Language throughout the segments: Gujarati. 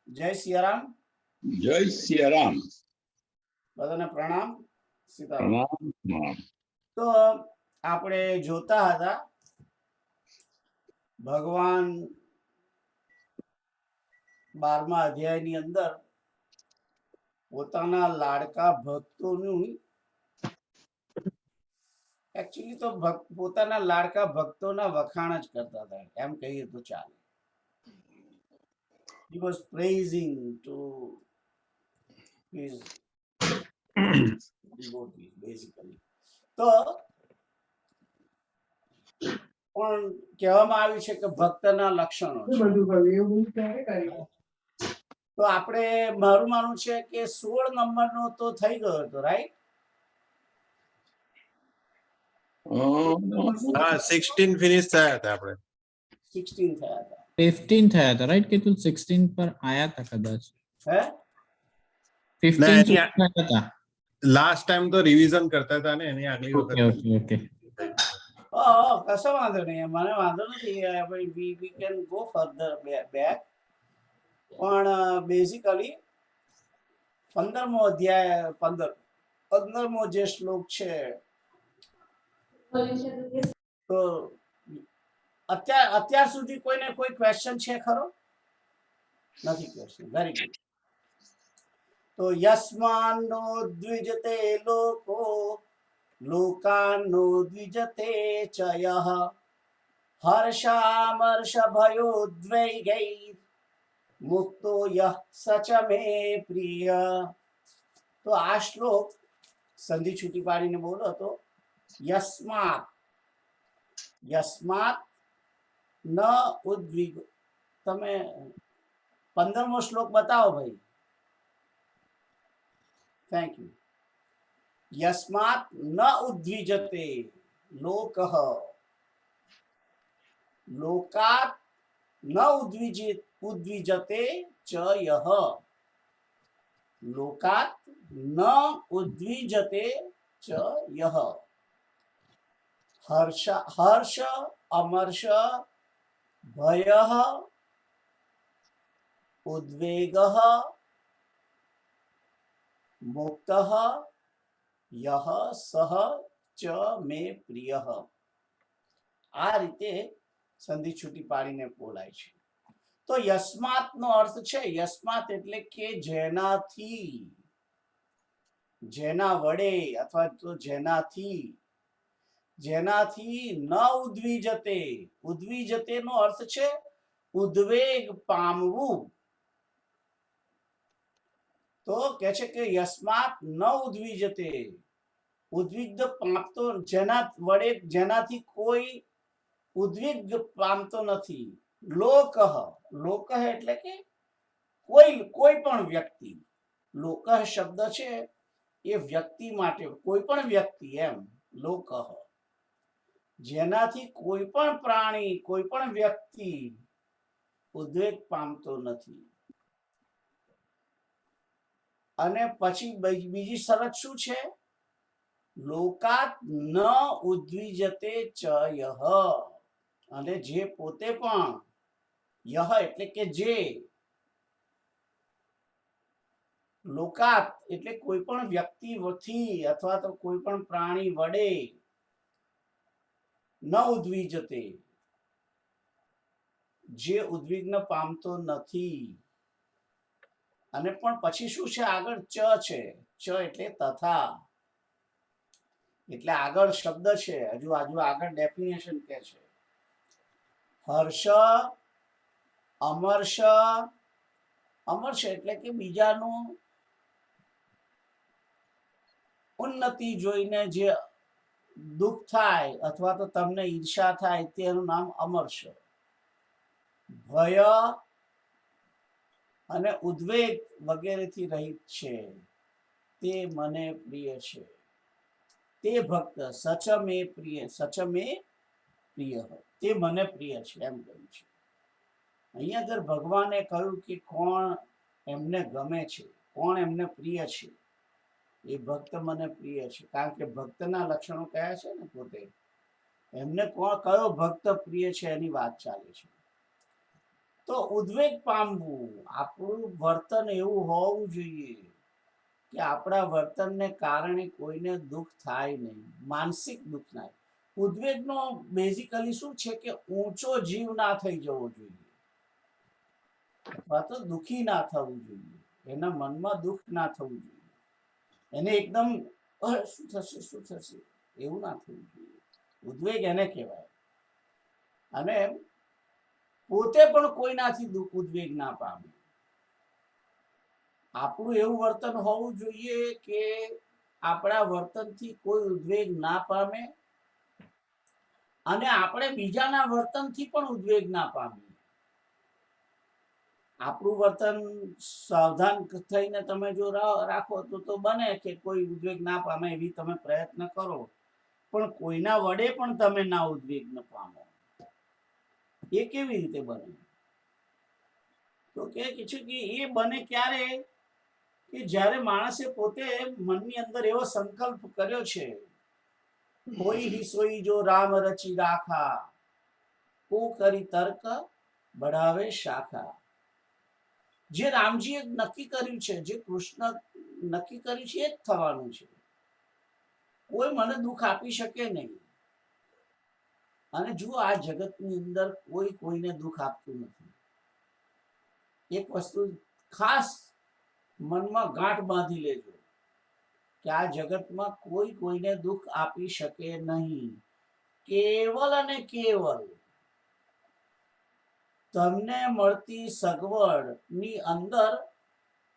જય સિયારામ. જય સિયારામ. બધાને પ્રણામ. પ્રણામ. તો આપણે જોતા હતા ભગવાન 12મા અધ્યાયની અંદર પોતાના લાડકા ભક્તોનું એકચ્યુઅલી તો પોતાના લાડકા ભક્તોના વખાણ જ કરતા હતા, એમ કહીએ તો ચાલે. He was praising to his devotees basically. તો પણ કહેવામાં આવ્યું છે કે ભક્તના લક્ષણો છે. તો આપણે મારું માનવું છે કે 16 નંબરનો તો થઈ ગયો હતો, રાઈટ? 16 ફિનિશ થયા હતા આપણે. 16 થયા હતા. 15 થયા હતા, રાઈટ? કે તું 16 પર આયા હતા કદાચ. હે 15 થયા હતા. લાસ્ટ ટાઈમ તો રિવિઝન કરતા હતા ને, એની આગલી વખત. ઓકે. કશો વાંધો નહીં, મને વાંધો નથી. We can go further back. પણ બેઝિકલી 15મો અધ્યાય 15મો જે શ્લોક છે, તો અત્યાર સુધી કોઈને કોઈ ક્વેશ્ચન છે ખરો? નથી ક્વેશ્ચન. Very good. તો યસ્માન્નો દ્વિજતે લોકો લોકાન્નો દ્વિજતે ચ યઃ હર્ષામર્ષ ભયોદ્વૈગૈ મુક્તો યઃ સચ મે પ્રિય. તો આ શ્લોક સંધિ છૂટી પાડીને બોલો તો યસ્માત ન ઉદ્વિગ. તમે 15મો શ્લોક બતાવો ભાઈ. Thank you. યસ્માત ન ઉદ્વિજતે લોકઃ લોકાત ન ઉદ્વિજતે ચ યઃ લોકાત ન ઉદ્વિજતે ચ યઃ હર્ષ અમર્ષ ભયઃ ઉદ્વેગઃ મુક્તઃ યઃ સહ ચ મે પ્રિયઃ. આ રીતે સંધિ છૂટી પાડીને બોલાય છે. તો યસ્માત નો અર્થ છે, યસ્માત એટલે કે જેનાથી, જેના વડે અથવા તો જેનાથી ન ઉદ્વિજતે. ઉદ્વિજતે નો અર્થ છે ઉદ્વેગ પામવું. તો કે છે કે યસ્માત ન ઉદ્વિજતે, ઉદ્વિગ્ન પામતો, જેના વડે જેનાથી કોઈ ઉદ્વિગ પામતો નથી. લોક એટલે કે કોઈ પણ વ્યક્તિ. લોક શબ્દ છે એ વ્યક્તિ માટે, કોઈ પણ વ્યક્તિ, એમ લોક. જેનાથી કોઈ પણ પ્રાણી, કોઈ પણ વ્યક્તિ ઉદ્વેગ પામતો નથી. અને પછી બીજી શરત શું છે? લોકાત ન ઉદ્વિજતે ચ યઃ. અને જે પોતે પણ, યહ એટલે કે જે, લોકાત એટલે કોઈ પણ વ્યક્તિથી અથવા તો કોઈ પણ પ્રાણી વડે, ન ઉદ્વિજતે જે ઉદ્વિગ્ન પામતો નથી. અને પણ પછી શું છે આગળ? ચ છે. ચ એટલે તથા, એટલે આગળ શબ્દ છે. હજુ આગળ ડેફિનેશન કે છે. હર્ષ અમર્ષ એટલે કે બીજાનું ઉન્નતિ જોઈને જે દુઃખ થાય અથવા તો તમને ઈર્ષા થાય તેનું નામ અમર્ષ. ભય અને ઉદ્વેગ વગેરેથી રહિત છે, તે મને પ્રિય છે. તે ભક્ત સચ મે પ્રિય તે મને પ્રિય છે, એમ કહ્યું છે. અહીંયા આગળ ભગવાને કહ્યું કે કોણ એમને ગમે છે, કોણ એમને પ્રિય છે. એ ભક્ત મને પ્રિય છે. કારણ કે ભક્તના લક્ષણો કયા છે ને પોતે. એમને કયો ભક્ત પ્રિય છે એની વાત ચાલે છે. તો ઉદ્વેગ પામવું, આપણું વર્તન એવું હોવું જોઈએ કે આપણા વર્તનને કારણે કોઈને દુઃખ થાય નહીં, માનસિક દુઃખ થાય. ઉદ્વેગનો બેઝિકલી શું છે કે ઊંચો જીવ ના થઈ જવો જોઈએ, અથવા તો દુઃખી ના થવું જોઈએ, એના મનમાં દુઃખ ના થવું જોઈએ, એને એકદમ શું થશે એવું ના થવું જોઈએ. ઉદ્વેગ એને કહેવાય. અને પોતે પણ કોઈનાથી ઉદ્વેગ ના પામે. આપણું એવું વર્તન હોવું જોઈએ કે આપણા વર્તનથી કોઈ ઉદ્વેગ ના પામે, અને આપણે બીજાના વર્તનથી પણ ઉદ્વેગ ના પામીએ. આપણું વર્તન સાવધાન થઈને તમે જો રાખો તો બને કે કોઈ ઉદ્વેગ ના પામે એવી તમે પ્રયત્ન કરો, પણ કોઈના વડે પણ તમે ના ઉદ્વેગ ન પામો, એ કેવી રીતે બને? તો કે છે કે એ બને ક્યારે કે જ્યારે માણસે પોતે મનની અંદર એવો સંકલ્પ કર્યો છે, કોઈ હી સોઈ જો રામ રચી રાખા, કો કરી તર્ક બઢાવે શાખા. જે રામજીએ નક્કી કર્યું છે, જે કૃષ્ણ નક્કી કર્યું છે, એ જ થવાનું છે. કોઈ મને દુઃખ આપી શકે નહીં. અને જુઓ, આ જગતની અંદર કોઈ કોઈને દુઃખ આપતું નથી. એક વસ્તુ ખાસ મનમાં ગાંઠ બાંધી લેજો કે આ જગતમાં કોઈ કોઈને દુઃખ આપી શકે નહીં. કેવલ અને કેવલ તમને મળતી સગવડ ની અંદર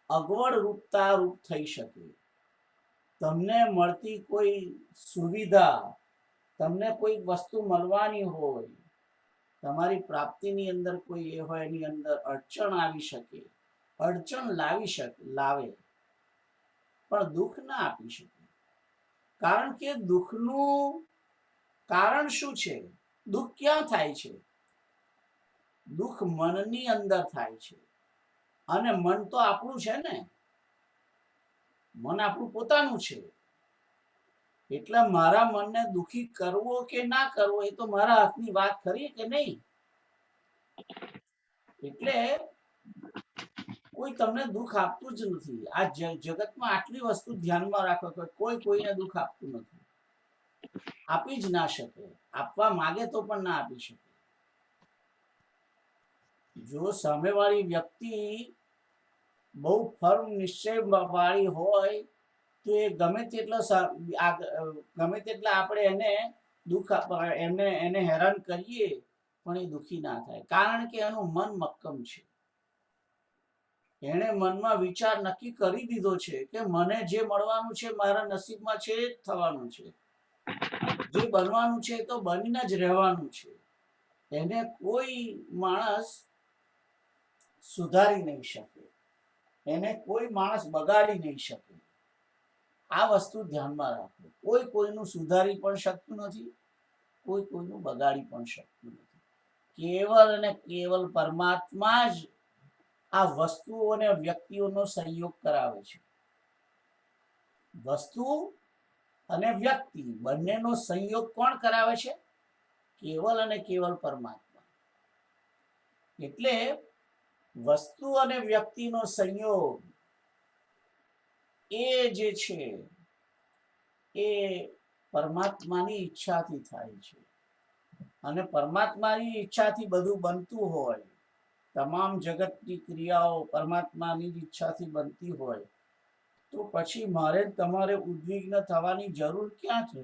અગવડ રૂપતા રૂપ થઈ શકે. તમને મળતી કોઈ સુવિધા, તમને કોઈ વસ્તુ મળવાની હોય, તમારી પ્રાપ્તિની અંદર કોઈ એ હોય એની અંદર અડચણ આવી શકે, અડચણ લાવે, પણ દુઃખ ના આપી શકે. કારણ કે દુઃખનું કારણ શું છે? દુઃખ ક્યાં થાય છે? દુઃખ મનની અંદર થાય છે. અને મન તો આપણું છે ને, મન આપણું પોતાનું છે. એટલે મારા મનને દુઃખી કરવો કે ના કરવો એ તો મારા હાથની વાત ખરી કે નહીં? એટલે કોઈ તમને દુઃખ આપતું જ નથી. આ જગતમાં આટલી વસ્તુ ધ્યાનમાં રાખો કે કોઈ કોઈને દુઃખ આપતું નથી, આપી જ ના શકે. આપવા માંગે તો પણ ના આપી શકે. જો સામેવાળી વ્યક્તિ બહુ ફર્મ નિશ્ચય વાળી હોય તો એ ગમે તેટલા આપણે એને દુઃખ એને હેરાન કરીએ પણ એ દુઃખી ના થાય. કારણ કે એનું મન મક્કમ છે. એને મનમાં વિચાર નક્કી કરી દીધો છે કે મને જે મળવાનું છે મારા નસીબમાં છે એ જ થવાનું છે, જે બનવાનું છે તો બનીને જ રહેવાનું છે. એને કોઈ માણસ સુધારી નહીં શકે, એને કોઈ માણસ બગાડી નહીં શકે. આ વસ્તુ ધ્યાનમાં રાખો. કોઈ કોઈનું સુધારી પણ શકતું નથી, કોઈ કોઈનું બગાડી પણ શકતું નથી. કેવલ અને કેવલ પરમાત્મા જ આ વસ્તુઓ અને વ્યક્તિઓનો સંયોગ કરાવે છે. વસ્તુ અને વ્યક્તિ બંનેનો સંયોગ કોણ કરાવે છે? કેવલ અને કેવલ પરમાત્મા. એટલે વસ્તુ અને વ્યક્તિનો સંયોગ એ જે છે એ પરમાત્માની ઈચ્છાથી થાય છે. અને પરમાત્માની ઈચ્છાથી બધું બનતું હોય, તમામ જગતની ક્રિયાઓ પરમાત્માની ઈચ્છાથી બનતી હોય, તો પછી મારે તમારે ઉદ્વિગ્ન થવાની જરૂર ક્યાં છે?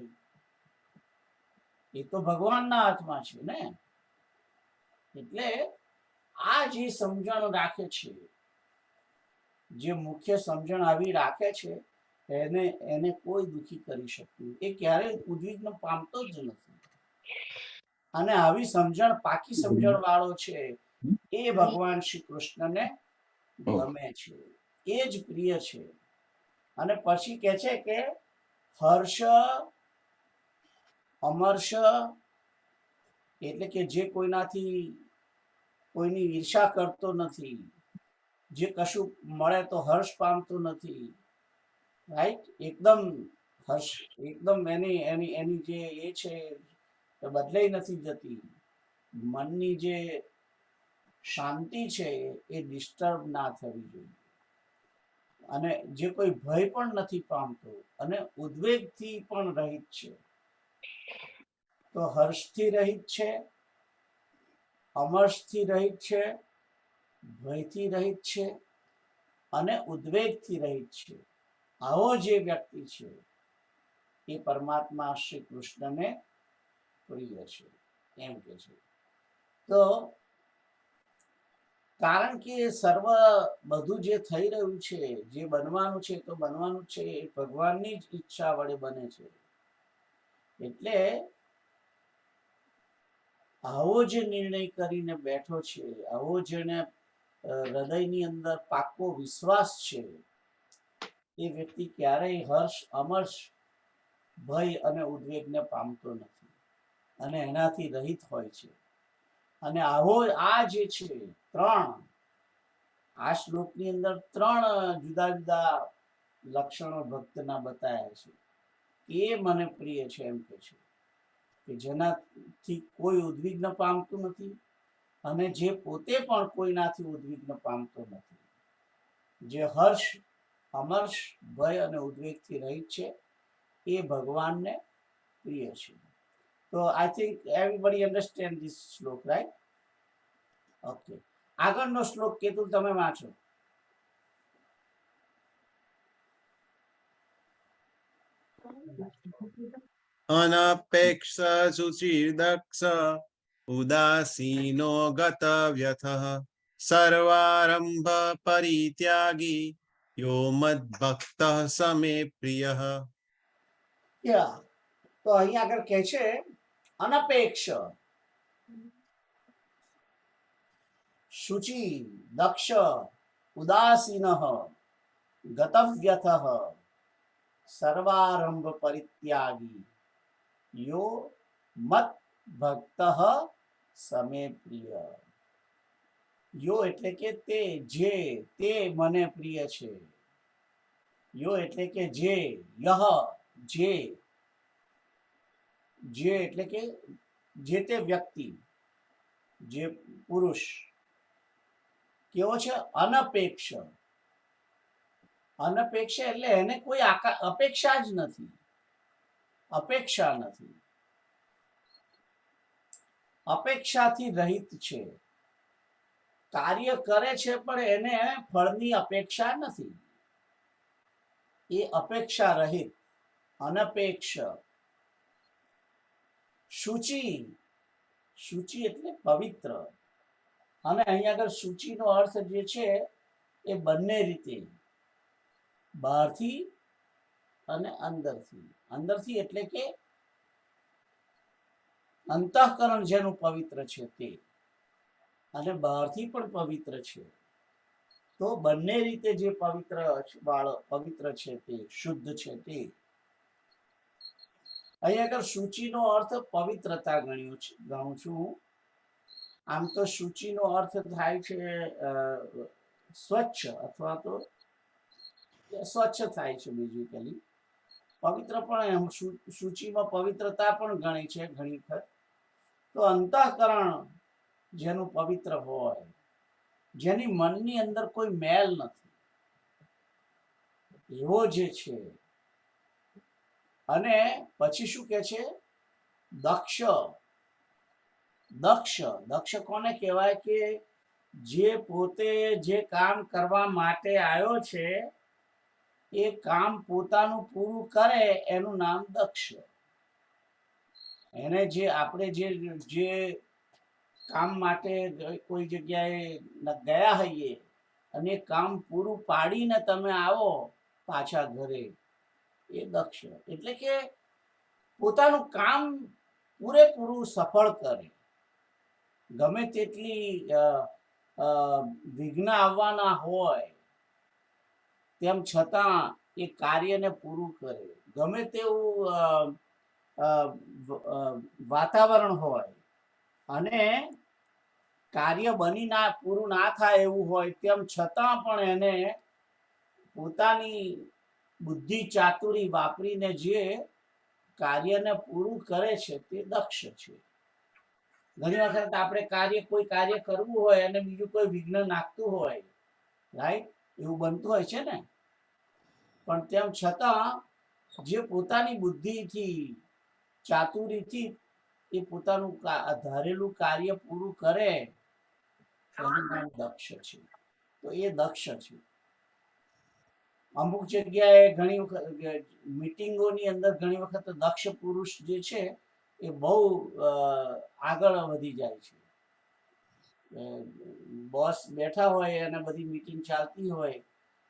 એ તો ભગવાનના હાથમાં છે ને. એટલે આ જે સમજણ રાખે છે, જે મુખ્ય સમજણ આવી રાખે છે, એને કોઈ દુઃખી કરી શકતું, એ ક્યારેય ઉદ્વિગ્ન પામતો જ નથી. અને આવી સમજણ, પાકી સમજણ વાળો છે, એ ભગવાન શ્રી કૃષ્ણને ગમે છે, એ જ પ્રિય છે. અને પછી કે છે કે હર્ષ, અમર્ષ એટલે કે જે કોઈની ઈર્ષા કરતો નથી, જે કશું મળે તો હર્ષ પામતો નથી, રાઈટ? એકદમ હર્ષ, એકદમ એની જે એ છે એ બદલાઈ નથી જતી. મનની જે શાંતિ છે એ ડિસ્ટર્બ ના થવી જોઈએ, અને જે કોઈ ભય પણ નથી પામતો અને ઉદ્વેગથી પણ રહિત છે. તો હર્ષથી રહિત છે, અમર્ષથી રહિત છે, ભયથી રહિત છે અને ઉદ્વેગથી રહિત છે. આવો જે વ્યક્તિ છે એ પરમાત્મા શ્રી કૃષ્ણને પ્રિય છે, એમ કે છે. તો કારણ કે સર્વ બધું જે થઈ રહ્યું છે, જે બનવાનું છે તો બનવાનું છે, એ ભગવાનની જ ઈચ્છા વડે બને છે. એટલે આવો જે નિર્ણય કરીને બેઠો છે, આવો જેને હૃદયની અંદર પાક્કો વિશ્વાસ છે, એ વ્યક્તિ ક્યારેય હર્ષ, અમર્ષ, ભય અને ઉદ્વેગને પામતો નથી અને એનાથી રહિત હોય છે. અને આવો આ જે છે આ શ્લોકની અંદર 3 જુદા જુદા લક્ષણો ભક્તના બતાવ્યા છે. એ મને પ્રિય છે, એમ કે છે કે જેનાથી કોઈ ઉદ્વિગ્ન પામતું નથી અને જે પોતે પણ કોઈનાથી ઉદ્વિગ્ન પામતો નથી, જે હર્ષ, અમર્ષ, ભય અને ઉદ્વેગથી રહિત છે, એ ભગવાનને પ્રિય છે. તો I think everybody understand this શ્લોક, રાઈટ? ઓકે, આગળનો શ્લોક કેતુલ તમે વાંચો. અનપેક્ષ શુચિર્દક્ષ ઉદાસીનો ગતવ્યથઃ સર્વારંભ પરિત્યાગી યો મદ્ભક્તઃ સમે પ્રિયઃ. તો અહીં આગળ કહે છે અનપેક્ષ, શુચિ, દક્ષ, ઉદાસીનઃ, ગતવ્યથઃ, સર્વારંભ પરિત્યાગી યો મત ભક્તઃ સમે પ્રિય. યો એટલે કે તે, જે, તે મને પ્રિય છે. યો એટલે કે જે, યહ, જે, જે એટલે કે જે તે વ્યક્તિ, જે પુરુષ કેવો છે? અનપેક્ષ. અનપેક્ષ એટલે એને કોઈ અપેક્ષા જ નથી, અપેક્ષા નથી, અપેક્ષાથી રહિત છે. કાર્ય કરે છે પણ એને ફળની અપેક્ષા નથી. એ અપેક્ષા રહિત, અનપેક્ષ. શુચિ, શુચિ એટલે પવિત્ર. અને અહીં આગળ શુચિનો અર્થ જે છે એ બંને રીતે, બહારથી અને અંદરથી. અંદરથી એટલે કે અંતઃકરણ જેનું પવિત્ર છે તે, અને બહારથી પણ પવિત્ર છે. તો બંને રીતે જે પવિત્ર છે તે, શુદ્ધ છે તે. અહીં આગળ શુચિનો અર્થ પવિત્રતા ગણું છું. આમ તો શુચિનો અર્થ થાય છે સ્વચ્છ, અથવા તો સ્વચ્છ થાય છે બેઝિકલી. પવિત્ર પણ શુચિમાં પવિત્રતા પણ ગણી છે ઘણી વખત. તો અંતઃકરણ જેનું પવિત્ર હોય, જેની મનની અંદર કોઈ મેલ નથી, એવો જે છે. અને પછી શું કે છે? દક્ષ. દક્ષ, દક્ષ કોને કહેવાય? કે જે પોતે જે કામ કરવા માટે આવ્યો છે એ કામ પોતાનું પૂરું કરે એનું નામ દક્ષ. એને જે આપણે જે કામ માટે કોઈ જગ્યાએ ગયા હોઈએ અને કામ પૂરું પાડીને તમે આવો પાછા ઘરે, એ દક્ષ. એટલે કે પોતાનું કામ પૂરેપૂરું સફળ કરે. ગમે તેટલી વિઘ્ન આવવાના હોય તેમ છતાં એ કાર્યને પૂરું કરે. ગમે તેવું વાતાવરણ હોય અને કાર્ય પૂરું ના થાય એવું હોય તેમ છતાં પણ એને પોતાની બુદ્ધિ ચાતુરી વાપરીને જે કાર્યને પૂરું કરે છે તે દક્ષ છે. ઘણી વખત આપણે કોઈ કાર્ય કરવું હોય અને બીજું કોઈ વિઘ્ન નાખતું હોય, રાઈટ, એવું બનતું હોય છે ને. પણ તેમ છતાં જે પોતાની બુદ્ધિથી, ચાતુરીથી એ પોતાનું ધારેલું કાર્ય પૂરું કરે એનું નામ દક્ષ છે. તો એ દક્ષ છે. અમુક જગ્યાએ ઘણી વખત મીટિંગોની અંદર ઘણી વખત દક્ષ પુરુષ જે છે એ બહુ આગળ વધી જાય છે. બોસ બેઠા હોય અને બધી મીટિંગ ચાલતી હોય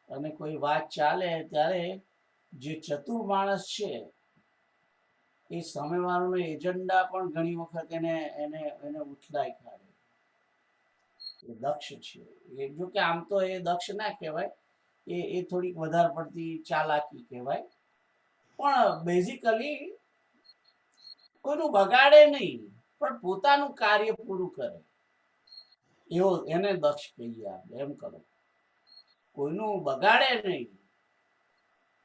અને કોઈ વાત ચાલે ત્યારે જે ચતુર માણસ છે એ સામેવાળાનો એજન્ડા પણ ઘણી વખત એને ઉથલાઈ કાઢે. એ દક્ષ છે. એ જો કે આમ તો એ દક્ષ ના કહેવાય, એ થોડીક વધારે પડતી ચાલાકી કહેવાય. પણ બેઝિકલી કોઈનું બગાડે નહીં, પણ પોતાનું કાર્ય પૂરું કરે એવો એને દક્ષ કહીએ આપણે. એમ કરો, કોઈનું બગાડે નહીં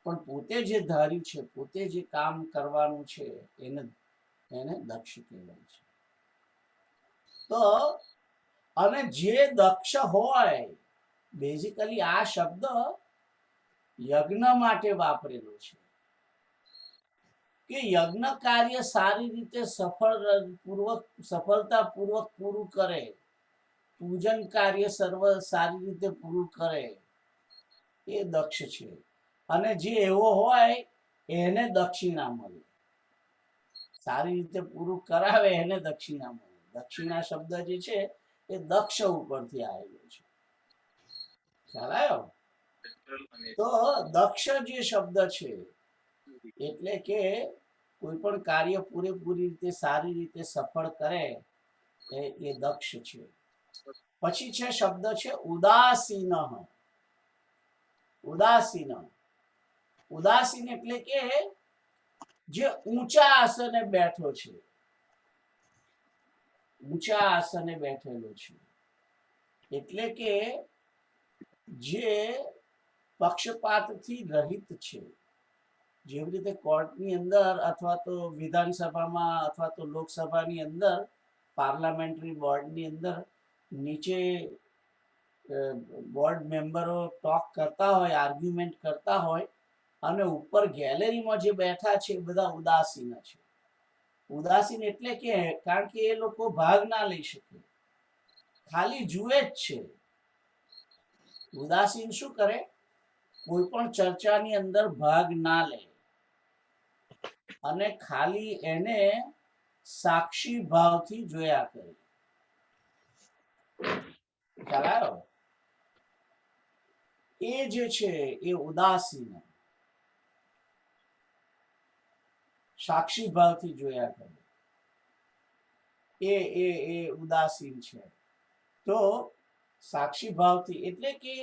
પણ પોતે જે ધાર્યું છે, પોતે જે કામ કરવાનું છે એને દક્ષ કહેવાય છે. તો અને જે દક્ષ હોય, બેઝિકલી આ શબ્દ યજ્ઞ માટે વાપરેલો છે કે યજ્ઞ કાર્ય સારી રીતે સફળતાપૂર્વક પૂરું કરે, પૂજન કાર્ય સારી રીતે પૂરું કરે એ દક્ષ છે. અને જે એવો હોય એને દક્ષિણા મળે. સારી રીતે પૂરું કરાવે એને દક્ષિણા મળે. દક્ષિણા શબ્દ જે છે એ દક્ષ ઉપરથી આવેલો છે. ખ્યાલ આવ્યો? તો દક્ષ જે શબ્દ છે એટલે કે કોઈ પણ કાર્ય પૂરેપૂરી રીતે સારી રીતે સફળ કરે એ દક્ષ છે. પછી છે શબ્દ છે ઉદાસીન. ઉદાસીન, ઉદાસીન એટલે કે જે ઊંચા આસને બેઠો છે, ઊંચા આસને બેઠેલો છે. એટલે કે જે પક્ષપાતથી રહિત છે. જેવી રીતે કોર્ટની અંદર અથવા તો વિધાનસભામાં અથવા તો લોકસભાની અંદર, પાર્લામેન્ટરી બોર્ડની અંદર નીચે બોર્ડ મેમ્બરો ટોક કરતા હોય, આર્ગ્યુમેન્ટ કરતા હોય અને ઉપર ગેલેરીમાં જે બેઠા છે એ બધા ઉદાસીન છે. ઉદાસીન એટલે કે કારણ કે એ લોકો ભાગ ના લઈ શકે, ખાલી જુએ જ છે. ઉદાસીન શું કરે? કોઈ પણ ચર્ચાની અંદર ભાગ ના લે અને ખાલી એને સાક્ષી ભાવથી જોયા કરે. ખ્યાલ આવ્યો? એ જે છે એ ઉદાસીન, સાક્ષી ભાવથી જોયા કરે એ ઉદાસીન છે. તો સાક્ષી ભાવથી એટલે કે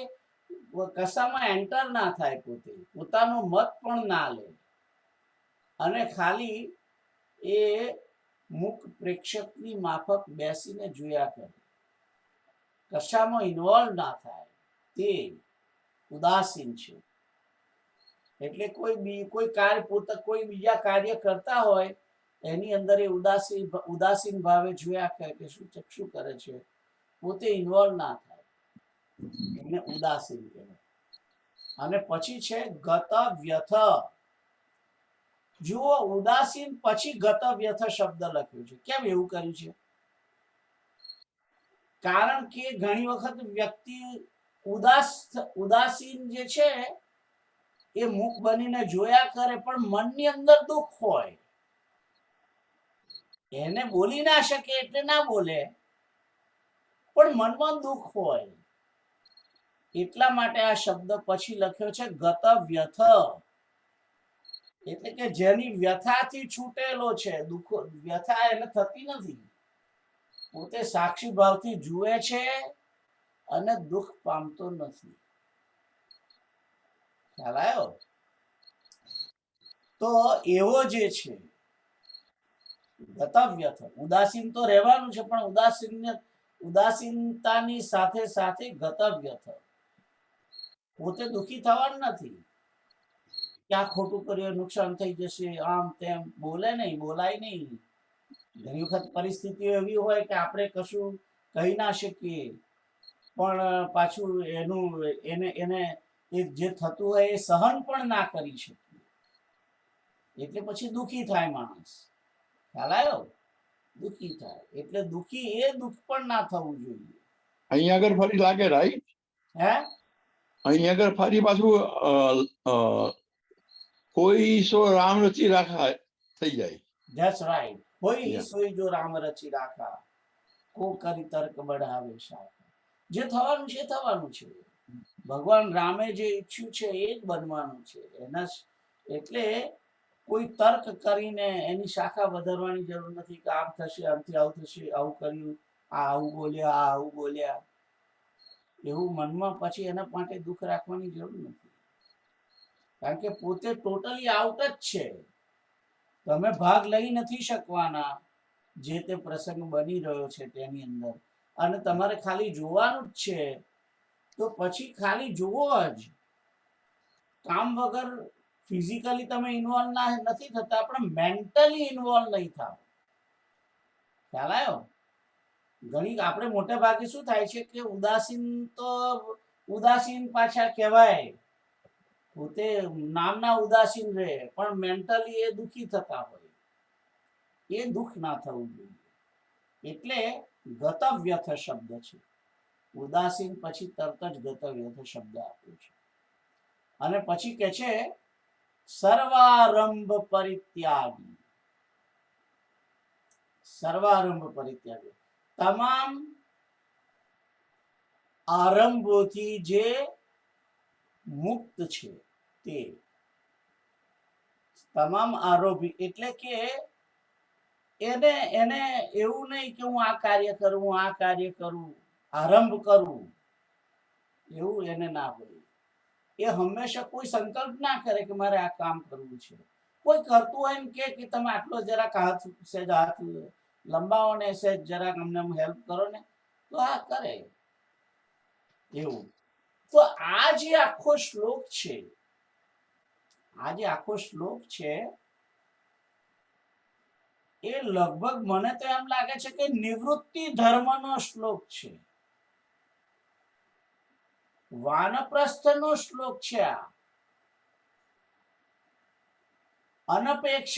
કશામાં એન્ટર ના થાય, પોતાનો મત પણ ના લે અને ખાલી એ મુક પ્રેક્ષકની માફક બેસીને જોયા કરે, કશામાં ઇન્વોલ્વ ના થાય, તે ઉદાસીન છે. એટલે કોઈ બીજા કાર્ય કરતા હોય એની અંદર એ ઉદાસીન ભાવે જોયા કરે કે શું કરે છે, પોતે ઇન્વોલ્વ ના થાય, એને ઉદાસીન કહેવાય. અને પછી છે ગત વ્યથ. જુઓ, ઉદાસીન પછી ગત વ્યથ શબ્દ લખ્યો છે. કેમ એવું કર્યું છે? કારણ કે ઘણી વખત વ્યક્તિ ઉદાસીન જે છે એ મુખ બનીને જોયા કરે પણ મનની અંદર દુઃખ હોય, એને બોલી ના શકે એટલે ના બોલે, પણ મનમાં દુઃખ હોય. એટલા માટે આ શબ્દ પછી લખ્યો છે ગત વ્યથ. એટલે કે જેની વ્યથાથી છૂટેલો છે, દુઃખ વ્યથા એને થતી નથી, પોતે સાક્ષી ભાવથી જુએ છે અને દુઃખ પામતો નથી. ખ્યાલ આવ્યો? તો એવો જે છે ગતવ્યથ, ઉદાસીન તો રહેવાનું છે પણ ઉદાસીનતાની સાથે સાથે ગતવ્યથ, પોતે દુઃખી થવાનું નથી, કે આ ખોટું કર્યું, નુકસાન થઈ જશે, આમ તેમ બોલે નહીં, બોલાય નહીં. ઘણી વખત પરિસ્થિતિઓ એવી હોય કે આપણે કશું કહી ના શકીએ, પણ પાછું એનું એને એને એ જે થતું હોય એ સહન પણ ના કરી શકીએ, એટલે પછી દુઃખી થાય માણસ. ખ્યાલ આવ્યો? દુઃખી થાય. એટલે દુઃખી એ દુઃખ પણ ના થવું જોઈએ. અહીંયા આગળ ફરી લાગે રાઈટ, હે અહીંયા આગળ ફરી પાછું કોઈ સો રામ રચી રાખા થઈ જાય. That's right. હોય Yeah. સોઈ જો રામ રચી રાખા, કો કરી તર્ક બઢાવે શાખા. જે થવાનું છે એ થવાનું છે. ભગવાન રામે જે ઈચ્છ્યું છે એ જ બનવાનું છે. એટલે કોઈ તર્ક કરીને એની શાખા વધારવાની જરૂર નથી કે આમ થશે, આમથી આવું થશે, આવું કર્યું, આ આવું બોલ્યા, આ આવું બોલ્યા. એવું મનમાં પછી એના માટે દુઃખ રાખવાની જરૂર નથી, કારણ કે પોતે ટોટલી આઉટ જ છે. તમે ભાગ લઈ નથી શકવાના જે તે પ્રસંગ બની રહ્યો છે તેની અંદર, અને તમારે ખાલી જોવાનું જ છે. તો પછી ખાલી જુઓ જ, કામ વગર ફિઝિકલી તમે ઇન્વોલ્વ નથી થતા, પણ મેન્ટલી ઇન્વોલ્વ નહીં થાવ. ખ્યાલ આવ્યો? ઘણી આપણે મોટા ભાગે શું થાય છે કે ઉદાસીન પાછા કહેવાય, પોતે નામના ઉદાસીન રહે પણ મેન્ટલી એ દુઃખી થતા હોય. એ દુઃખ ના થવું જોઈએ. એટલે ગતવ્યથ શબ્દ છે. ઉદાસીન પછી તરત જ ગતવ્યથ શબ્દ આપ્યો છે. અને પછી કે છે સર્વારંભ પરિત્યાગી. સર્વારંભ પરિત્યાગી, તમામ આરંભોથી જે મુક્ત છે તે. તમામ આરોપી એટલે કે એને એવું નહીં કે હું આ કાર્ય કરું, આ કાર્ય કરું, આરંભ કરું, એવું એને ના હોય. એ હંમેશા કોઈ સંકલ્પ ના કરે કે મારે આ કામ કરવું છે. કોઈ કરતું હોય એમ કે તમે આટલો જરાક હાથ લંબાવો ને, સહેજ જરાક અમને હેલ્પ કરો ને, તો આ કરે એવું. તો આ જે આખો શ્લોક છે, એ લગભગ મને તો એમ લાગે છે કે નિવૃત્તિ ધર્મનો શ્લોક છે, વાનપ્રસ્થનો શ્લોક છે. આ અનપેક્ષ,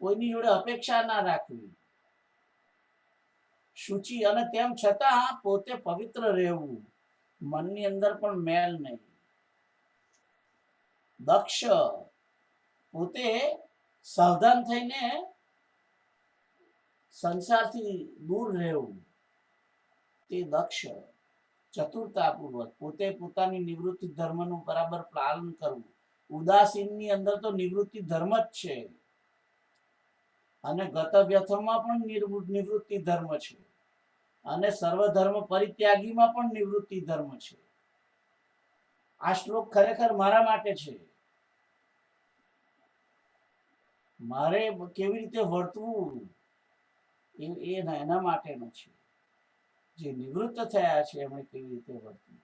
કોઈની જોડે અપેક્ષા ના રાખવી, શુચિ, અને તેમ છતાં પોતે પવિત્ર રહેવું, મનની અંદર પણ મેલ નહીં. દક્ષ, પોતે સાવધાન થઈને સંસારથી દૂર રહેવું, તે દક્ષ. ચતુરતાપૂર્વક પોતે પોતાની નિવૃત્તિ ધર્મનું બરાબર પાલન કરવું. ઉદાસીનની અંદર તો નિવૃત્તિ ધર્મ જ છે, અને ગતવ્યથમાં પણ નિવૃત્તિ ધર્મ છે, અને સર્વધર્મ પરિત્યાગીમાં પણ નિવૃત્તિ ધર્મ છે. આ શ્લોક ખરેખર મારા માટે છે. મારે કેવી રીતે વર્તવું એના માટેનો છે. જે નિવૃત્ત થયા છે એમણે કેવી રીતે વર્તવું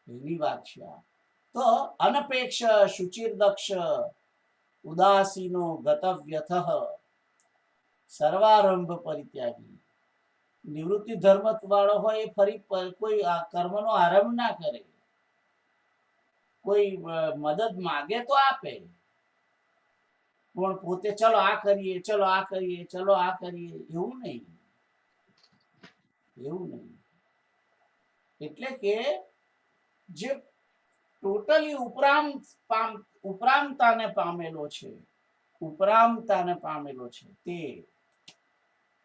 એની વાત છે આ. તો અનપેક્ષ, શુચિર દક્ષ, ઉદાસીનો ગતવ્યથ, સર્વારંભ પરિત્યાગી. નિવૃત્તિ ધર્મ વાળો હોય એ ફરી કોઈ કર્મનો આરંભ ના કરે. કોઈ મદદ માગે તો આપે, પણ પોતે ચલો આ કરીએ, ચલો આ કરીએ, ચલો આ કરીએ, એવું નહીં. એટલે કે જે ટોટલી ઉપરામતાને પામેલો છે, તે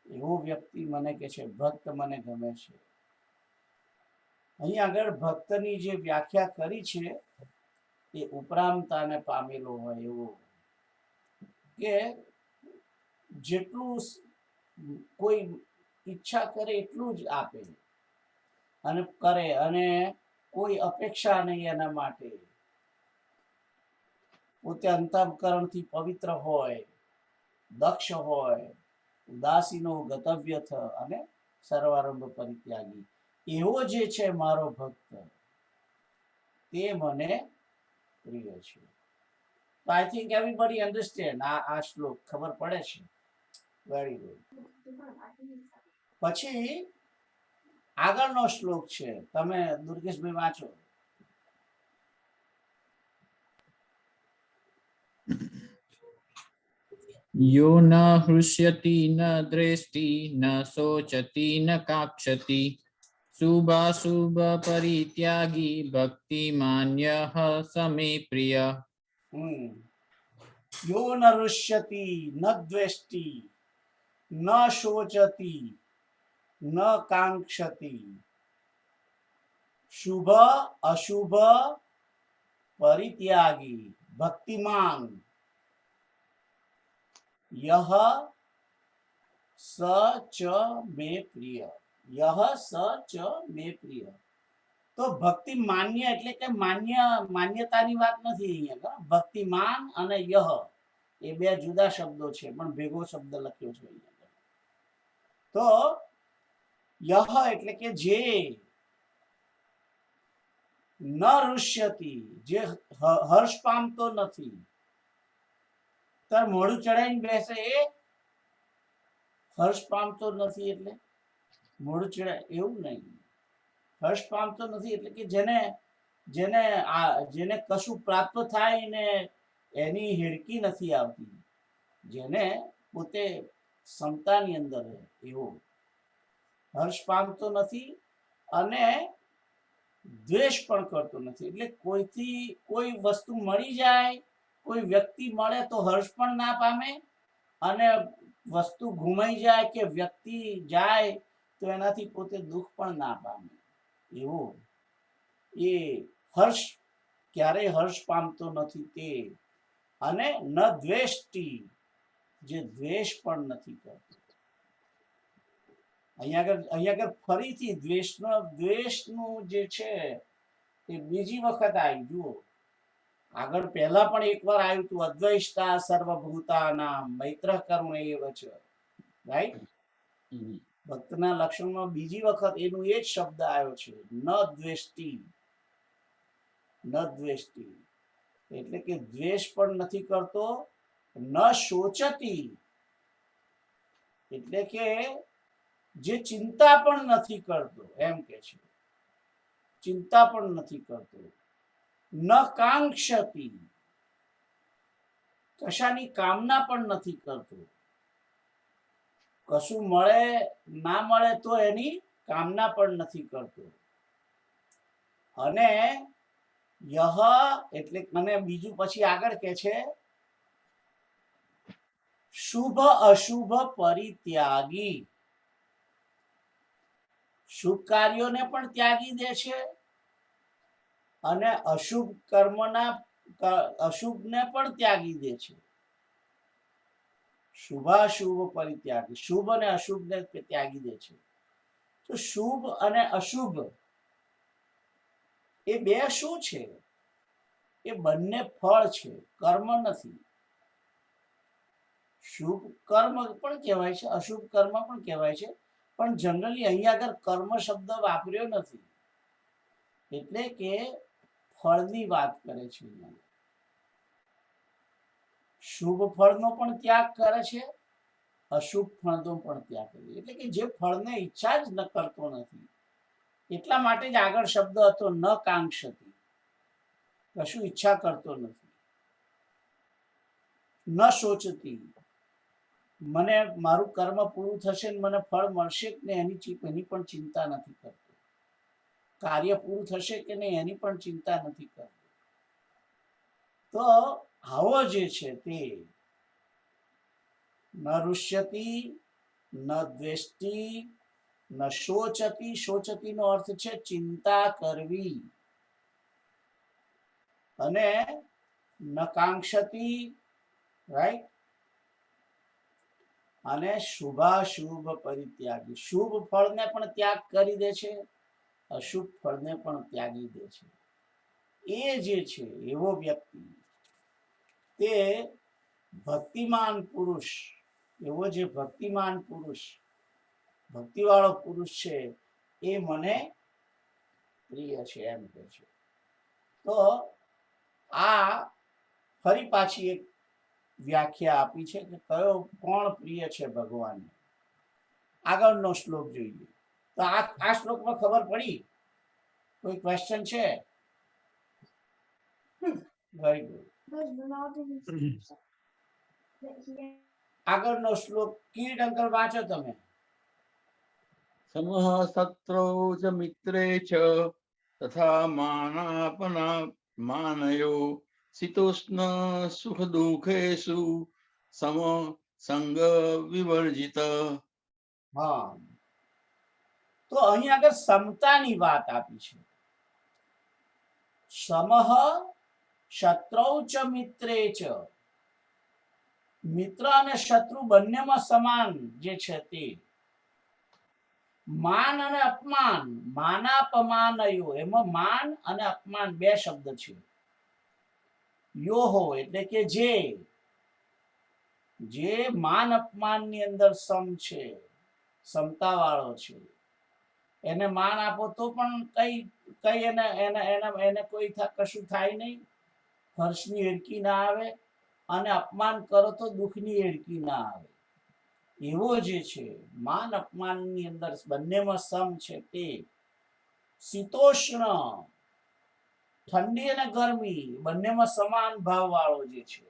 એવો વ્યક્તિ મને કે છે ભક્ત મને ગમે છે. અહીં આગળ ભક્તની જે વ્યાખ્યા કરી છે એ ઉપરામતાને પામેલો હોય એવો, કે જેટલું કોઈ ઈચ્છા કરે એટલું જ આપે અને કરે, અને કોઈ અપેક્ષા નહીં એના માટે. પોતે અંતઃકરણથી પવિત્ર હોય, દક્ષ હોય, ઉદાસીનો ગતવ્યથ, અને સર્વારંભ પરિત્યાગી. એવો જે છે મારો ભક્ત, તે મને પ્રિય છે. તો આઈ થિંક એવરીબડી અન્ડરસ્ટેન્ડ આ શ્લોક ખબર પડે છે. Very good. પછી આગળનો શ્લોક છે, તમે દુર્ગેશભાઈ વાંચો. यो न हृष्यति न द्वेष्टि न शोचति न काङ्क्षति शुभाशुभ परित्यागी भक्तिमान्यः समे प्रिय. यो न रुष्यति न द्वेष्टि न शोचति न कांक्षति शुभ अशुभ परित्यागी भक्तिमान यह स च मे प्रिय. यह स च मे प्रिय. તો ભક્તિ માન્ય એટલે કે માન્યતાની વાત નથી અહીંયા. ભક્તિમાન અને યહ એ બે જુદા શબ્દો છે, પણ ભેગો શબ્દ લખ્યો છે અહીંયા. તો યહ એટલે કે જે ન રુષ્યતિ, જે હર્ષ પામતો નથી. તાર મોઢું ચડાઈને બેસે એ હર્ષ પામતો નથી. એટલે મોઢું ચડાય એવું નહીં. હર્ષ પામતો નથી એટલે કે જેને કશું પ્રાપ્ત થાય ને એની હેડકી નથી આવતી, જેને પોતે ક્ષમતાની અંદર એવો હર્ષ પામતો નથી અને દ્વેષ પણ કરતો નથી. એટલે કોઈથી કોઈ વસ્તુ મળી જાય, કોઈ વ્યક્તિ મળે તો હર્ષ પણ ના પામે, અને વસ્તુ ગુમાઈ જાય કે વ્યક્તિ જાય તો એનાથી પોતે દુઃખ પણ ના પામે. એવો એ હર્ષ ક્યારેય હર્ષ પામતો નથી તે. અને ન દ્વેષ્ટિ, જે દ્વેષ પણ નથી કરતો. અહીંયા આગળ ફરીથી દ્વેષનું જે છે એ બીજી વખત આવી. જુઓ, આગળ પહેલા પણ એકવાર આવ્યું હતું, અદ્વૈષ્ટા સર્વભૂતાનામ મૈત્ર કરુણેવ ચ. રાઈટ? ભક્તના લક્ષણમાં બીજી વખત એનું એ જ શબ્દ આવ્યો છે, ન દ્વેષ્ટિ. ન દ્વેષ્ટિ એટલે કે દ્વેષ પણ નથી કરતો. ન શોચતિ એટલે કે જે ચિંતા પણ નથી કરતો, એમ કે છે. ચિંતા પણ નથી કરતો. ન કાંક્ષતિ, કશાની કામના પણ નથી કરતો. કશું મળે ના મળે તો એની કામના પણ નથી કરતો. અને યહ એટલે મને બીજું પછી આગળ કે છે, શુભ અશુભ પરિત્યાગી. શુભ કાર્યોને પણ ત્યાગી દે છે અને અશુભ અશુભને પણ ત્યાગી દે છે. શુભાશુભ પરિત્યાગી, શુભ અને અશુભને ત્યાગી દે છે. તો શુભ અને અશુભ એ બે શું છે? એ બંને ફળ છે, કર્મ નથી. શુભ કર્મ પણ કહેવાય છે, અશુભ કર્મ પણ કહેવાય છે, પણ જનરલી અહીંયા આગળ કર્મ શબ્દ વાપર્યો નથી. એટલે કે ફળની વાત કરે છે. શુભ ફળનો પણ ત્યાગ કરે છે, અશુભ ફળનો પણ ત્યાગ કરે છે. એટલે કે જે ફળને ઈચ્છા જ ન કરતો નથી. એટલા માટે જ આગળ શબ્દ હતો ન કાંક્ષતિ, કશું ઈચ્છા કરતો નથી. ન શોચતી, મને મારું કર્મ પૂરું થશે ને મને ફળ મળશે કે નહીં એની પણ ચિંતા નથી કરતો. કાર્ય પૂરું થશે કે નહીં એની પણ ચિંતા નથી કરતો. તો આવો જે છે તે ન રુષ્યતિ ન દ્વેષ્ટિ ન શોચતિ. શોચતિ નો અર્થ છે ચિંતા કરવી. અને ન કાંક્ષતિ, રાઈટ? અને શુભાશુભ પરિત્યાગી, શુભ ફળને પણ ત્યાગ કરી દે છે, અશુભ ફળને પણ ત્યાગી દે છે. એ જે છે એવો વ્યક્તિ, તે ભક્તિમાન પુરુષ, એવો જે ભક્તિમાન પુરુષ, ભક્તિવાળો પુરુષ છે એ મને પ્રિય છે, એમ કે છે. તો આ ફરી પાછી એક વ્યાખ્યા આપી છે કે કયો કોણ પ્રિય છે ભગવાનને. આગળનો શ્લોક જોઈએ. તો આ શ્લોકમાં ખબર પડી? કોઈ ક્વેશ્ચન છે? Very good. આગળનો શ્લોક કીર્ડ અંકલ વાંચો તમે. સમઃ શત્રૌ ચ મિત્રે ચ તથા માનાપના માનયો શીતોષ્ણ સુખ દુઃખેષુ સમ સંગ વિવર્જિત. હા, તો અહીં આગળ સમતાની વાત આપી છે. સમઃ શત્રૌ ચ મિત્રે ચ, મિત્ર અને શત્રુ બંનેમાં સમાન જે છે તે. માન અને અપમાન, માનાપમાનયો, એમાં માન અને અપમાન બે શબ્દ છે. યોહો એટલે કે જે માન અપમાન ની અંદર સમ છે, સમતા વાળો છે. એને માન આપો તો પણ કઈ એને કોઈ કશું થાય નહીં, હર્ષની એડકી ના આવે, અને અપમાન કરો તો દુઃખની એડકી ના આવે. એવો જે છે માન અપમાન ની અંદર બંનેમાં સમ છે તે. શીતોષ્ણ, ઠંડી અને ગરમી બંનેમાં સમાન ભાવ વાળો જે છે.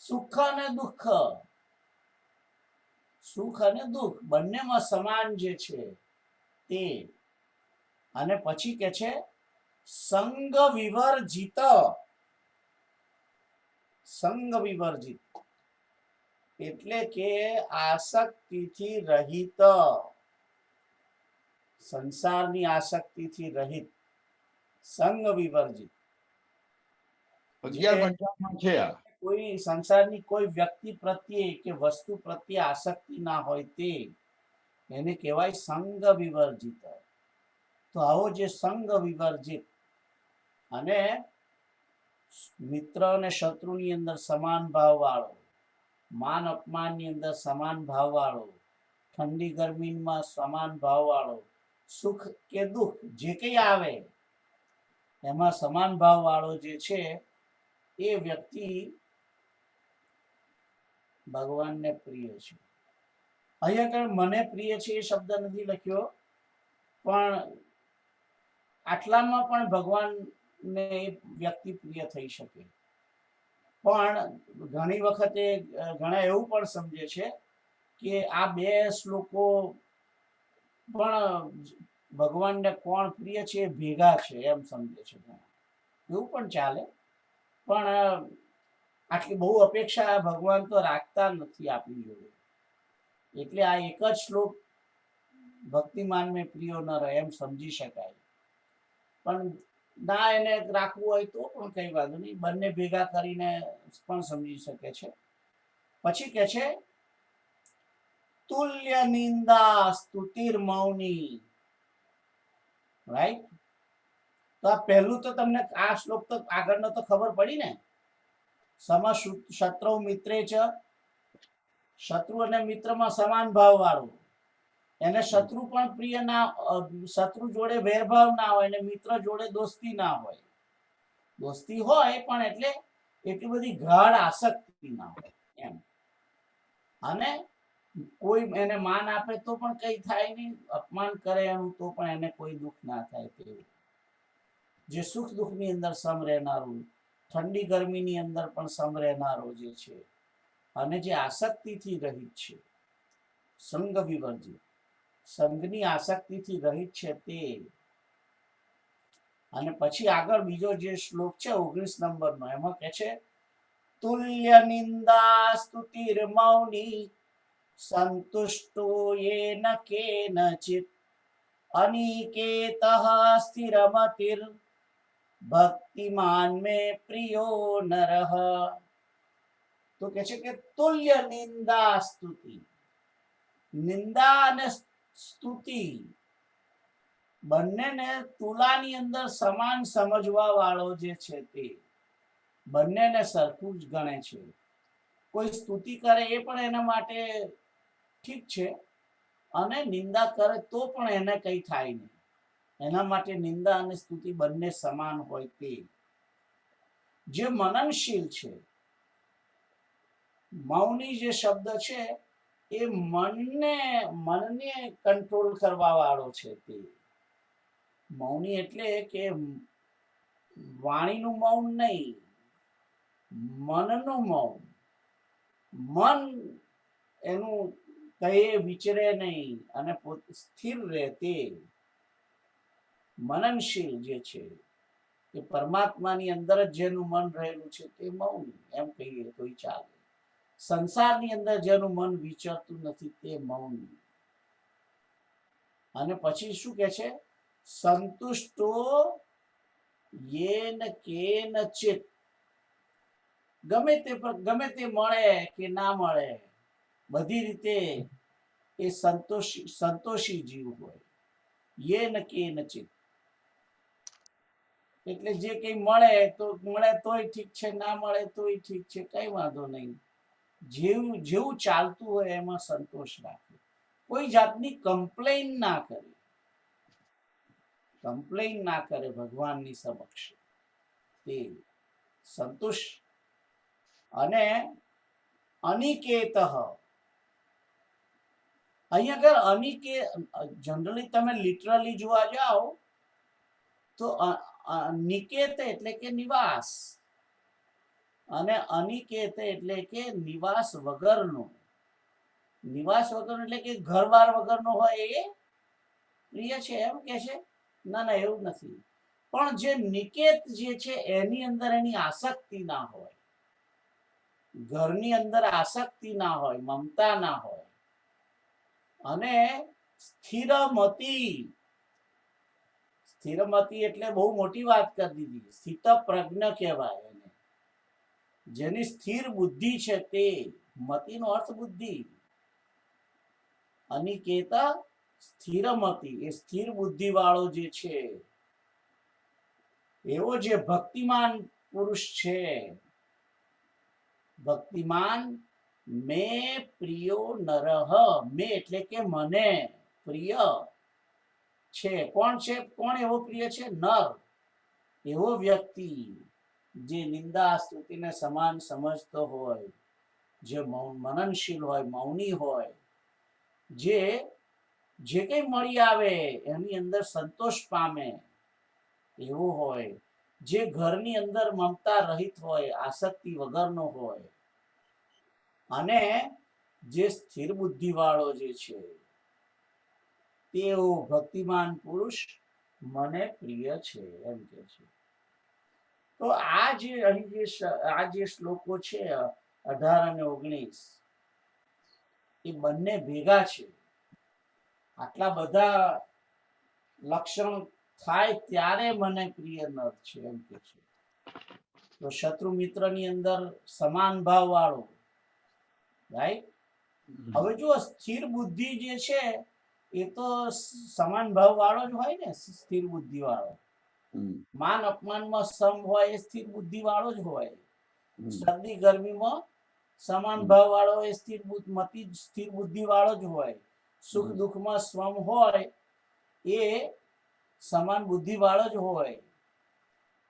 સુખ અને દુઃખ, સુખ અને દુઃખ બંનેમાં સમાન જે છે તે. અને પછી કે છે સંગ વિવર્જિત. સંગ વિવર્જિત એટલે કે આસક્તિથી રહિત, સંસારની આસક્તિથી રહિત. સંગ વિવર્જિત 1155 છે આ. કોઈ સંસારની કોઈ વ્યક્તિ પ્રત્યે કે વસ્તુ પ્રત્યે આસક્તિ ના હોય તે, એને કહેવાય સંગ વિવર્જિત. તો આવો જે સંગ વિવર્જિત અને મિત્ર અને શત્રુની અંદર સમાન ભાવ વાળો, માન અપમાન ની અંદર સમાન ભાવ વાળો, ઠંડી ગરમીમાં સમાન ભાવ વાળો, સુખ કે દુઃખ જે કઈ આવે એમાં સમાન ભાવ વાળો જે છે એ વ્યક્તિ ભગવાનને પ્રિય છે. અહીંયા આગળ મને પ્રિય છે એ શબ્દ નથી લખ્યો, પણ આટલામાં પણ ભગવાનને એ વ્યક્તિ પ્રિય થઈ શકે. પણ ઘણી વખતે ઘણા એવું પણ સમજે છે કે આ બે શ્લોકો પણ ભગવાનને કોણ પ્રિય છે એ ભેગા છે એમ સમજે છે. એવું પણ ચાલે, પણ આટલી બહુ અપેક્ષા ભગવાન તો રાખતા નથી આપણી જોડે. એટલે આ એક જ શ્લોક ભક્તિમાન મેં પ્રિયો ન રહે એમ સમજી શકાય. પણ ના એને રાખવું હોય તો પણ કઈ વાંધો નહીં, બંને ભેગા કરીને પણ સમજી શકે છે. પછી કે છે તુલ્ય નિંદા સ્તુતિર મૌની. રાઈટ? તો આ પહેલું તો તમને આ શ્લોક તો આગળનો તો ખબર પડી ને. સમ શત્રુ મિત્રે ચ, શત્રુ અને મિત્રમાં સમાન ભાવ વાળો. એને શત્રુ પણ પ્રિય ના, શત્રુ જોડે વેરભાવ ના હોય, અને મિત્ર જોડે દોસ્તી ના હોય. દોસ્તી હોય પણ એટલે એટલી બધી ગાઢ આસક્તિ ના હોય એમ. અને કોઈ એને માન આપે તો પણ કઈ થાય નહીં, અપમાન કરે એનું તો પણ એને કોઈ દુઃખ ના થાય તેવું. જે સુખ દુઃખની અંદર સમ રહેનારું, ઠંડી ગરમીની અંદર પણ સમ રહેનારો જે છે, અને જે આસક્તિથી રહિત છે, સંગ વિવર્જિત, સંઘની આસક્તિથી રહિત છે તે. અને પછી આગળ બીજો જે શ્લોક છે 19 નંબરનો, એમાં કે છે તુલ્ય નિંદા સ્તુતિર મૌની સંતુષ્ટો યેન કેનચિત અનિકેતઃ સ્થિરમતિર ભક્તિમાન મે પ્રિયો નરઃ. તો કે છે કે તુલ્ય નિંદા સ્તુતિ, નિંદા અને સ્તુતિ બંનેને તુલાની અંદર સમાન સમજવા વાળો જે છે તે બંનેને સરખું જ ગણે છે. કોઈ સ્તુતિ કરે એ પણ એના માટે ઠીક છે, અને નિંદા કરે તો પણ એને કઈ થાય નહીં. એના માટે નિંદા અને સ્તુતિ બંને સમાન હોય તે. જે મનનશીલ છે, મૌની જે શબ્દ છે એ મનને કંટ્રોલ કરવા વાળો છે. તે મૌની એટલે કે વાણીનું મૌન નહીં, મનનું મૌન. મન એનું કહે વિચરે નહીં અને સ્થિર રહે, તે મનનશીલ જે છે એ પરમાત્માની અંદર જ જેનું મન રહેલું છે તે મૌન એમ કહીએ તો ચાલે. સંસારની અંદર જેનું મન વિચરતું નથી તે મૌન. અને પછી શું કે છે? સંતુષ્ટો યેન કેનચિત. ગમે તે મળે કે ના મળે, બધી રીતે એ સંતોષી જીવ હોય. યેન કેનચિત એટલે જે કઈ મળે તોય ઠીક છે, ના મળે તોય ઠીક છે, કઈ વાંધો નહીં. જેવું ચાલતું હોય એમાં સંતોષ રાખે. કોઈ જાતની કમ્પ્લેન ના કરે ભગવાનની સમક્ષ. તે સંતોષ. અને અનિકેત, અહીંયા આગળ જનરલી તમે લિટરલી જોવા જાઓ તો નિકેત એટલે કે નિવાસ, અને અનિકેત એટલે કે નિવાસ વગરનો. નિવાસ વગરનો એટલે કે ઘરબાર વગરનો હોય એ પ્રિય છે એમ કે છે? ના, એવું નથી. પણ જે નિકેત જે છે એની અંદર એની આસક્તિ ના હોય, ઘરની અંદર આસક્તિ ના હોય, મમતા ના હોય. અને સ્થિરમતી એટલે બહુ મોટી વાત કરી દીધી. સ્થિત પ્રજ્ઞ કહેવાય એને. જેની સ્થિર બુદ્ધિ છે તે. મતિનો અર્થ બુદ્ધિ. અનિકેત સ્થિરમતી, એ સ્થિર બુદ્ધિ વાળો જે છે એવો જે ભક્તિમાન પુરુષ છે. ભક્તિમાન મે પ્રિયો નરહ. મે એટલે કે મને પ્રિય છે. કોણ છે? કોણ એવો પ્રિય છે? નર. એવો વ્યક્તિ જે નિંદા સ્તુતિને સમાન સમજતો હોય, જે મનનશીલ હોય, મૌની હોય, જે કઈ મળી આવે એની અંદર સંતોષ પામે એવો હોય, જે ઘરની અંદર મમતા રહિત હોય, આસક્તિ વગરનો હોય, અને જે સ્થિર બુદ્ધિ વાળો જે છે તેઓ ભક્તિમાન પુરુષ મને પ્રિય છે એમ કે છે. તો આ જે શ્લોકો છે 18 અને 19, એ બંને ભેગા છે. આટલા બધા લક્ષણ થાય ત્યારે મને પ્રિય નર છે એમ કે છે. તો શત્રુ મિત્રની અંદર સમાન ભાવ વાળો, રાઈટ? હવે જો સ્થિર બુદ્ધિ જે છે એ તો સમાન ભાવ વાળો જ હોય ને. સ્થિર બુદ્ધિ વાળો માન અપમાનમાં સમ હોય એ સ્થિર બુદ્ધિ વાળો જ હોય. શરદી ગરમીમાં સમાન ભાવ વાળો એ સ્થિર બુદ્ધિ વાળો જ હોય. સુખ દુઃખમાં સ્વમ હોય એ સમાન બુદ્ધિ વાળો જ હોય.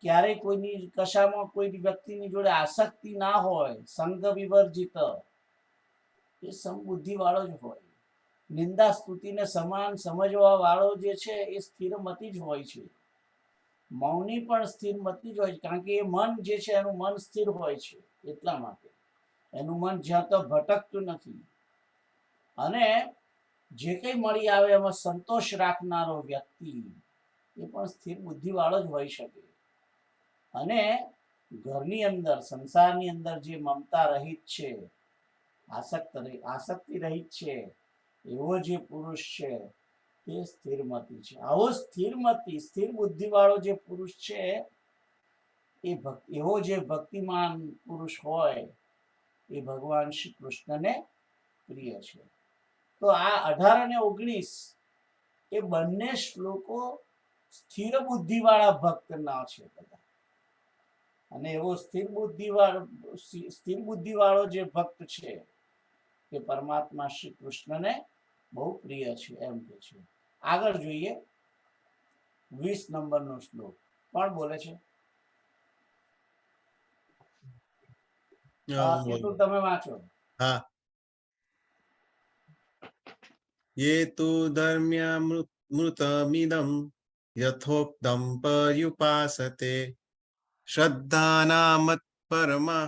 ક્યારેય કોઈની કશામાં કોઈ વ્યક્તિની જોડે આસક્તિ ના હોય, સંગ વિવર્જિત, એ સમબુદ્ધિ વાળો જ હોય. નિંદા સ્તુતિને સમાન સમજવા વાળો જે છે એ સ્થિરમતી જ હોય છે. મૌની પણ સ્થિરમતી જ હોય છે, કારણ કે એ મન જે છે એનું મન સ્થિર હોય છે. એટલા માટે એનું મન જ્યાં તો ભટકતું નથી. અને જે કઈ મળી આવે એમાં સંતોષ રાખનારો વ્યક્તિ એ પણ સ્થિર બુદ્ધિ વાળો જ હોઈ શકે. અને ઘરની અંદર, સંસારની અંદર જે મમતા રહિત છે, આસક્તિ રહિત છે, એવો જે પુરુષ છે તે સ્થિરમતી છે. આવો સ્થિર બુદ્ધિ વાળો જે પુરુષ છે એવો જે ભક્તિમાન પુરુષ હોય એ ભગવાન શ્રી કૃષ્ણને પ્રિય છે. તો આ 18 અને 19 એ બંને શ્લોકો સ્થિર બુદ્ધિ વાળા ભક્તના છે બધા. અને એવો સ્થિર બુદ્ધિ વાળો જે ભક્ત છે એ પરમાત્મા શ્રી કૃષ્ણને બહુ પ્રિય છે એમ કે છે. આગળ જોઈએ 20 નંબરનો શ્લોક. કોણ બોલે છે? કેતુલ તમે વાંચો. હા. ये तु धर्म्यामृतमिदं यथोक्तं पर्युपासते श्रद्धानामत्परमा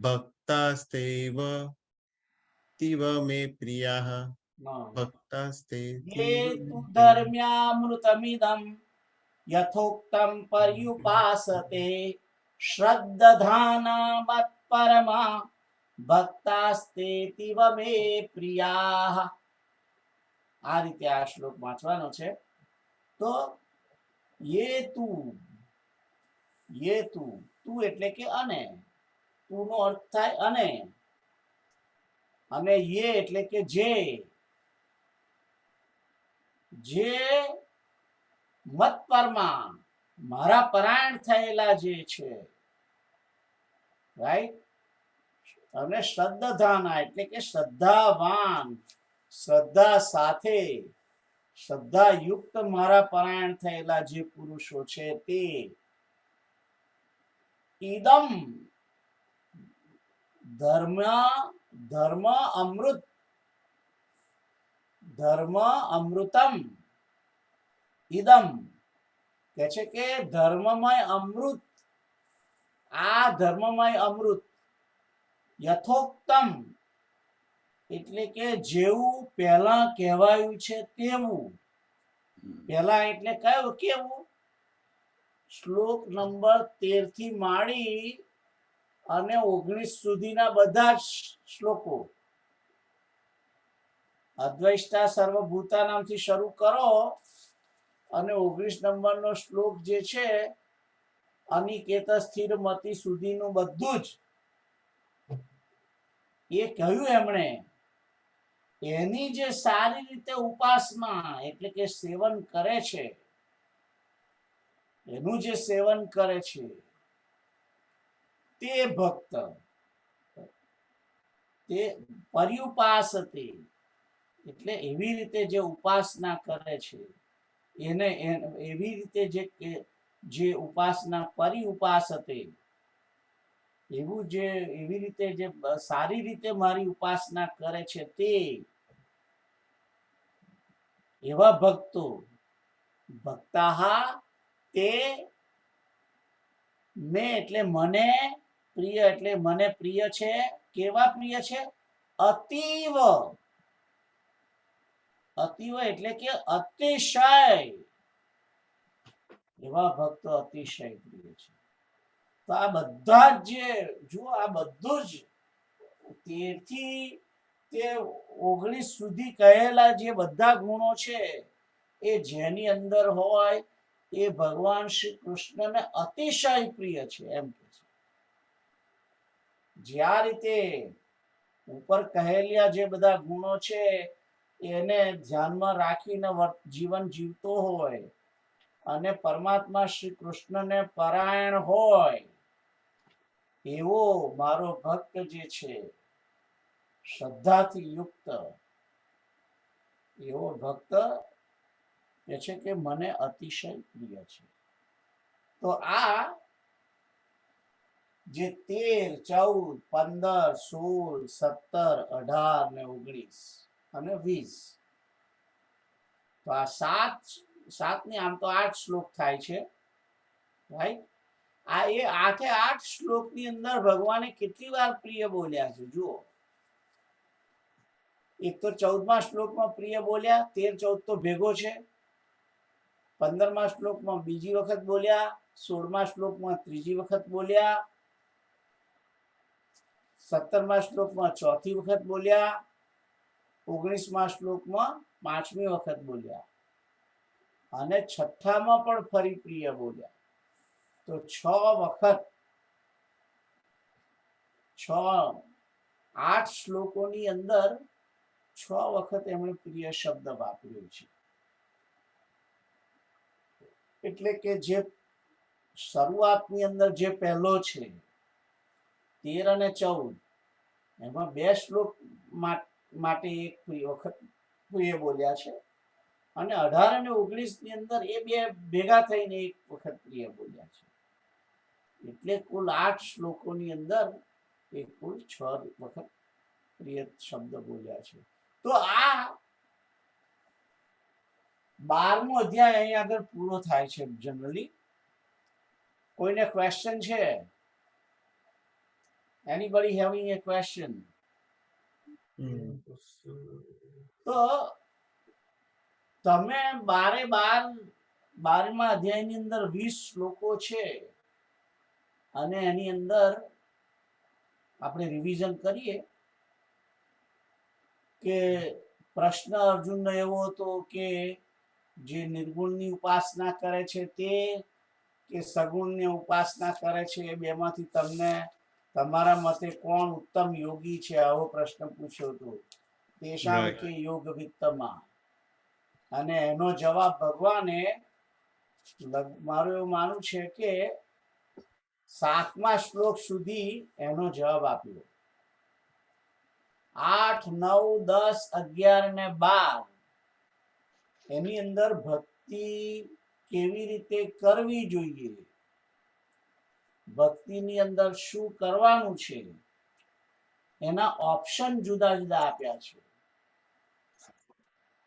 भक्तास्तेव तीव मे प्रियाः भक्तास्ते ये तु धर्म्यामृतमिदं यथोक्तं पर्युपासते श्रद्धानामत्परमा ભક્તાસ્તેતિવ મે પ્રિયાઃ. આ રીતે આ શ્લોક વાંચવાનો છે. તો યે તું એટલે કે અને, તું નો અર્થ થાય અને યે એટલે કે જે મત પરમાં મારા પરાયણ થયેલા જે છે, રાઈટ. અને શ્રદ્ધાના એટલે કે શ્રદ્ધાવાન, શ્રદ્ધા સાથે શ્રદ્ધા યુક્ત મારા પરાયણ થયેલા જે પુરુષો છે તે ઇદમ ધર્મ અમૃતમ ઇદમ કે છે કે ધર્મમય અમૃત, આ ધર્મમય અમૃત યથોક્તમ એટલે કે જેવું પહેલા કહેવાયું છે તેવું. પહેલા એટલે કયું કેવું? શ્લોક નંબર 13 થી માંડી અને 19 સુધીના બધા જ શ્લોકો અદ્વૈષ્ટા સર્વભૂતાનામથી શરૂ કરો અને 19 નંબરનો શ્લોક જે છે અનિકેત સ્થિર મતિ સુધીનું બધું જ એ કહ્યું એમણે. એની જે સારી રીતે ઉપાસના એટલે કે સેવન કરે છે, એનું જે સેવન કરે છે તે ભક્ત, તે પર્યુપાસતે એટલે એવી રીતે જે ઉપાસના કરે છે એને એવી રીતે જે ઉપાસના પર્યુપાસતે એવી રીતે જે સારી રીતે મારી ઉપાસના કરે છે તે એવા ભક્તો, ભક્તાહા તે મેં એટલે મને, પ્રિય એટલે મને પ્રિય છે. કેવા પ્રિય છે? અતીવ એટલે કે અતિશય, એવા ભક્તો અતિશય પ્રિય છે. તો આ બધા જ જો આ બધું જ 13 થી તે 19 સુધી કહેલા જે બધા ગુણો છે એ જેની અંદર હોય એ ભગવાન શ્રી કૃષ્ણને અતિશય પ્રિય છે એમ કે છે. જે આ રીતે ઉપર કહેલા જે બધા ગુણો છે એને ધ્યાનમાં રાખીને જીવન જીવતો હોય અને પરમાત્મા શ્રી કૃષ્ણને પરાયણ હોય એવો મારો ભક્ત જે છે, શ્રદ્ધાથી યુક્ત એવો ભક્ત કે છે કે મને અતિશય પ્રિય છે. તો આ જે 13, 14, 15, 16, 17, 18 ને 19 અને 20, તો આ સાત ની આમ તો 8 શ્લોક થાય છે, રાઈટ. આ એ 8 શ્લોકની અંદર ભગવાને કેટલી વાર પ્રિય બોલ્યા છે જુઓ. એક તો 14મા શ્લોકમાં પ્રિય બોલ્યા, 13, 14 તો ભેગો છે. 15મા શ્લોકમાં બીજી વખત બોલ્યા, 16મા શ્લોકમાં ત્રીજી વખત બોલ્યા, 17મા શ્લોકમાં ચોથી વખત બોલ્યા, 19મા શ્લોકમાં 5મી વખત બોલ્યા અને 6ઠામાં પણ ફરી પ્રિય બોલ્યા. તો 6 વખત 8 શ્લોકોની અંદર 6 વખત એમણે પ્રિય શબ્દ વાપર્યો છે. એટલે કે જે શરૂઆતની અંદર જે પહેલો છે 13 અને 14 એમાં 2 શ્લોક માટે એક વખત પ્રિય બોલ્યા છે અને 18 અને 19 ની અંદર એ બે ભેગા થઈને એક વખત પ્રિય બોલ્યા છે. એટલે કુલ 8 શ્લોકોની અંદર એ કુલ 6 વખત પ્રિય શબ્દ બોલ્યા છે. તો આ 12મો અધ્યાય અહીં આગળ પૂરો થાય છે. જનરલી કોઈને ક્વેશ્ચન છે? Anybody having a question? તો તમે 12મા અધ્યાયની અંદર 20 શ્લોકો છે અને એની અંદર આપણે રિવિઝન કરીએ કે પ્રશ્ન અર્જુનનો એવો હતો કે જે નિર્ગુણની ઉપાસના કરે છે તે કે સગુણની ઉપાસના કરે છે, એ બેમાંથી તમને તમારા મતે કોણ ઉત્તમ યોગી છે, આવો પ્રશ્ન પૂછ્યો હતો. તેશામ કે યોગ વિત્તમાં. અને એનો જવાબ ભગવાને, મારું એવું માનવું છે કે 7મા શ્લોક સુધી એનો જવાબ આપ્યો. 8, 9, 10, 11 ને 12 એની અંદર ભક્તિ કેવી રીતે કરવી જોઈએ, ભક્તિની અંદર શું કરવાનું છે, એના ઓપ્શન જુદા જુદા આપ્યા છે.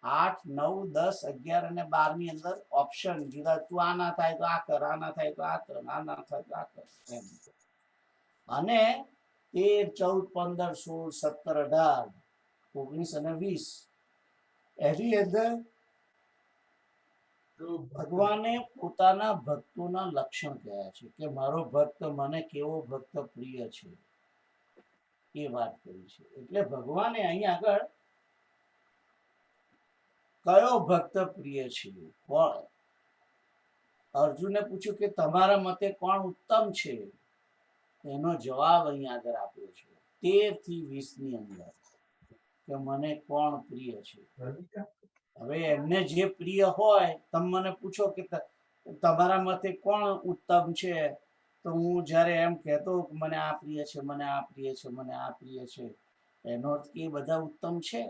8, 9, 10, 11 અને 12 ની અંદર ઓપ્શન જુદા. તું આ ના થાય તો આ કર, આ ના થાય તો આ કર, આ ના થાય તો આ કર એમ. અને 13, 14, 15, 16, 17, 18, 19 અને 20 એની અંદર ભગવાને પોતાના ભક્તોના લક્ષણ કહ્યા છે કે મારો ભક્ત મને કેવો ભક્ત પ્રિય છે, એ વાત કરી છે. એટલે ભગવાને અહીં આગળ કયો ભક્ત પ્રિય છે, કોણ? અર્જુને પૂછ્યું કે તમારા મતે કોણ ઉત્તમ છે, એનો જવાબ અહીં આગળ આપ્યો છે 13 થી 20 ની અંદર કે મને કોણ પ્રિય છે. હવે એમને જે પ્રિય હોય, તમે મને પૂછો કે તમારા મતે કોણ ઉત્તમ છે, તો હું જ્યારે એમ કહેતો મને આ પ્રિય છે, મને આ પ્રિય છે, મને આ પ્રિય છે, એનો અર્થ કે બધા ઉત્તમ છે?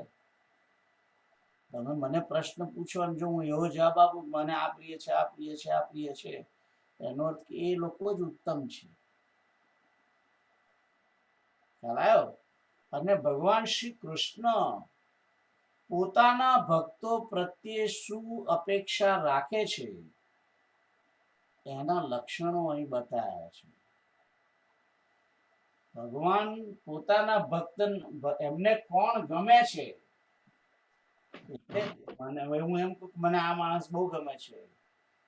તમે મને પ્રશ્ન પૂછો અને જો હું એવો જવાબ આપું મને આ પ્રિય છે, આ પ્રિય છે, આ પ્રિય છે, એનો અર્થ કે એ લોકો જ ઉત્તમ છે. ખ્યાલ આવ્યો? અને ભગવાન શ્રી કૃષ્ણ પોતાના ભક્તો પ્રત્યે શું અપેક્ષા રાખે છે એના લક્ષણો અહીં બતાવ્યા છે. ભગવાન પોતાના ભક્ત એમને કોણ ગમે છે, એટલે હું એમ કહું મને આ માણસ બહુ ગમે છે,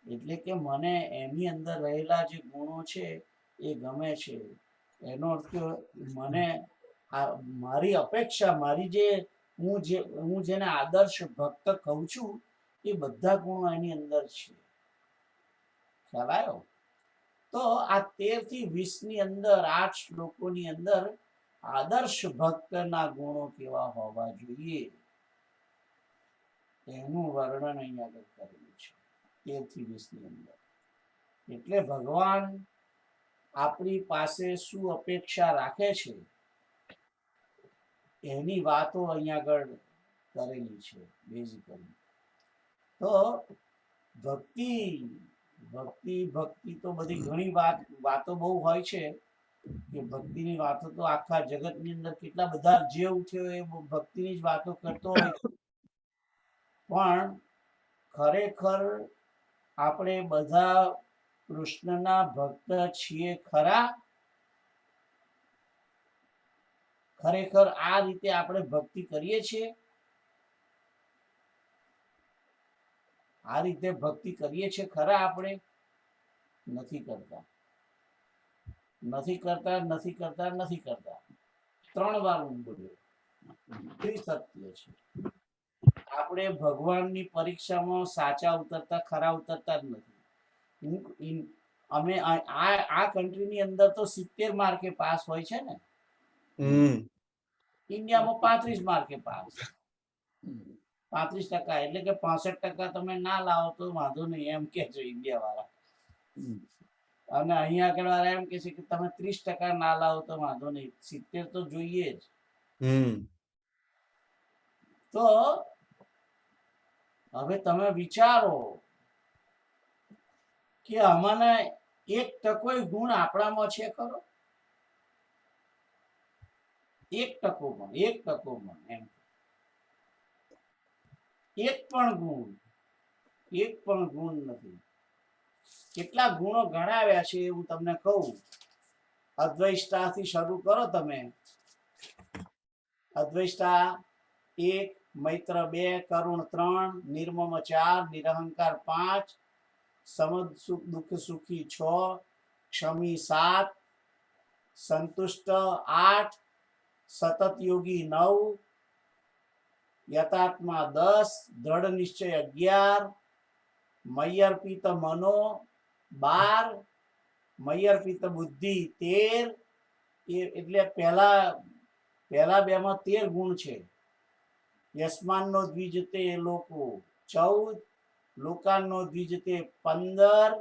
એટલે કે મને એની અંદર રહેલા જે ગુણો છે એ ગમે છે. એનો અર્થ કે મને મારી અપેક્ષા, મારી જે હું જેને આદર્શ ભક્ત કહું છું એ બધા ગુણો એની અંદર છે. ખ્યાલ આવ્યો? તો આ 13 થી 20 ની અંદર 8 શ્લોકોની અંદર આદર્શ ભક્તના ગુણો કેવા હોવા જોઈએ એનું વર્ણન અહીં આગળ કરેલું છે 13 થી 20 ની અંદર. એટલે ભગવાન આપણી પાસે શું અપેક્ષા રાખે છે એની વાતો અહીં આગળ કરેલી છે બેઝિકલી. તો ભક્તિ ભક્તિ ભક્તિ તો બધી ઘણી વાતો બહુ હોય છે કે ભક્તિની વાતો તો આખા જગતની અંદર કેટલા બધા જે ઉઠ્યો એ ભક્તિની જ વાતો કરતો હોય, પણ ખરેખર આપણે બધા કૃષ્ણના ભક્ત છીએ ખરા? ખરેખર આ રીતે આપણે ભક્તિ કરીએ છીએ? આ રીતે ભક્તિ કરીએ છીએ ખરા? આપણે નથી કરતા, નથી કરતા, નથી કરતા, નથી કરતા. 3 વાર હું બોલ્યો. સત્ય છે. આપણે ભગવાનની પરીક્ષામાં સાચા ઉતરતા, ખરા ઉતરતા જ નથી. અમે આ કન્ટ્રીની અંદર તો 70 માર્કે પાસ હોય છે ને, ઇન્ડિયામાં 35 માર્કે પાસ, 35%. એટલે કે 65% તમે ના લાવો તો વાંધો નહીં એમ કે છે ઇન્ડિયા વાળા. અને અહીંયા આગળ વાળા એમ કે છે કે તમે 30% ના લાવો તો વાંધો નહીં, 70 તો જોઈએ જ. તો હવે તમે વિચારો કે આમાંના 1% ગુણ આપણામાં છે ખરો? 1% એમ એક પણ ગુણ નથી. કેટલા ગુણો ગણાવ્યા છે એ હું તમને કહું. અદ્વૈષ્ટાથી શરૂ કરો તમે. અદ્વૈષ્ટા 1, મૈત્ર 2, કરુણ 3, નિર્મમ 4, નિરહંકાર 5, સમદ સુખ દુઃખ સુખી 6, ક્ષમી 7, સંતુષ્ટ 8, સતત યોગી 9, યથાત્મા 10, દ્રઢ નિશ્ચય 11, મય્યર્પિત મનો 12, મય્યર્પિત બુદ્ધિ 13. એટલે પહેલા બેમાં 13 ગુણ છે. યસ્માનનો દ્વિજતે લોકો 14, લોકાનનો દ્વિજતે 15,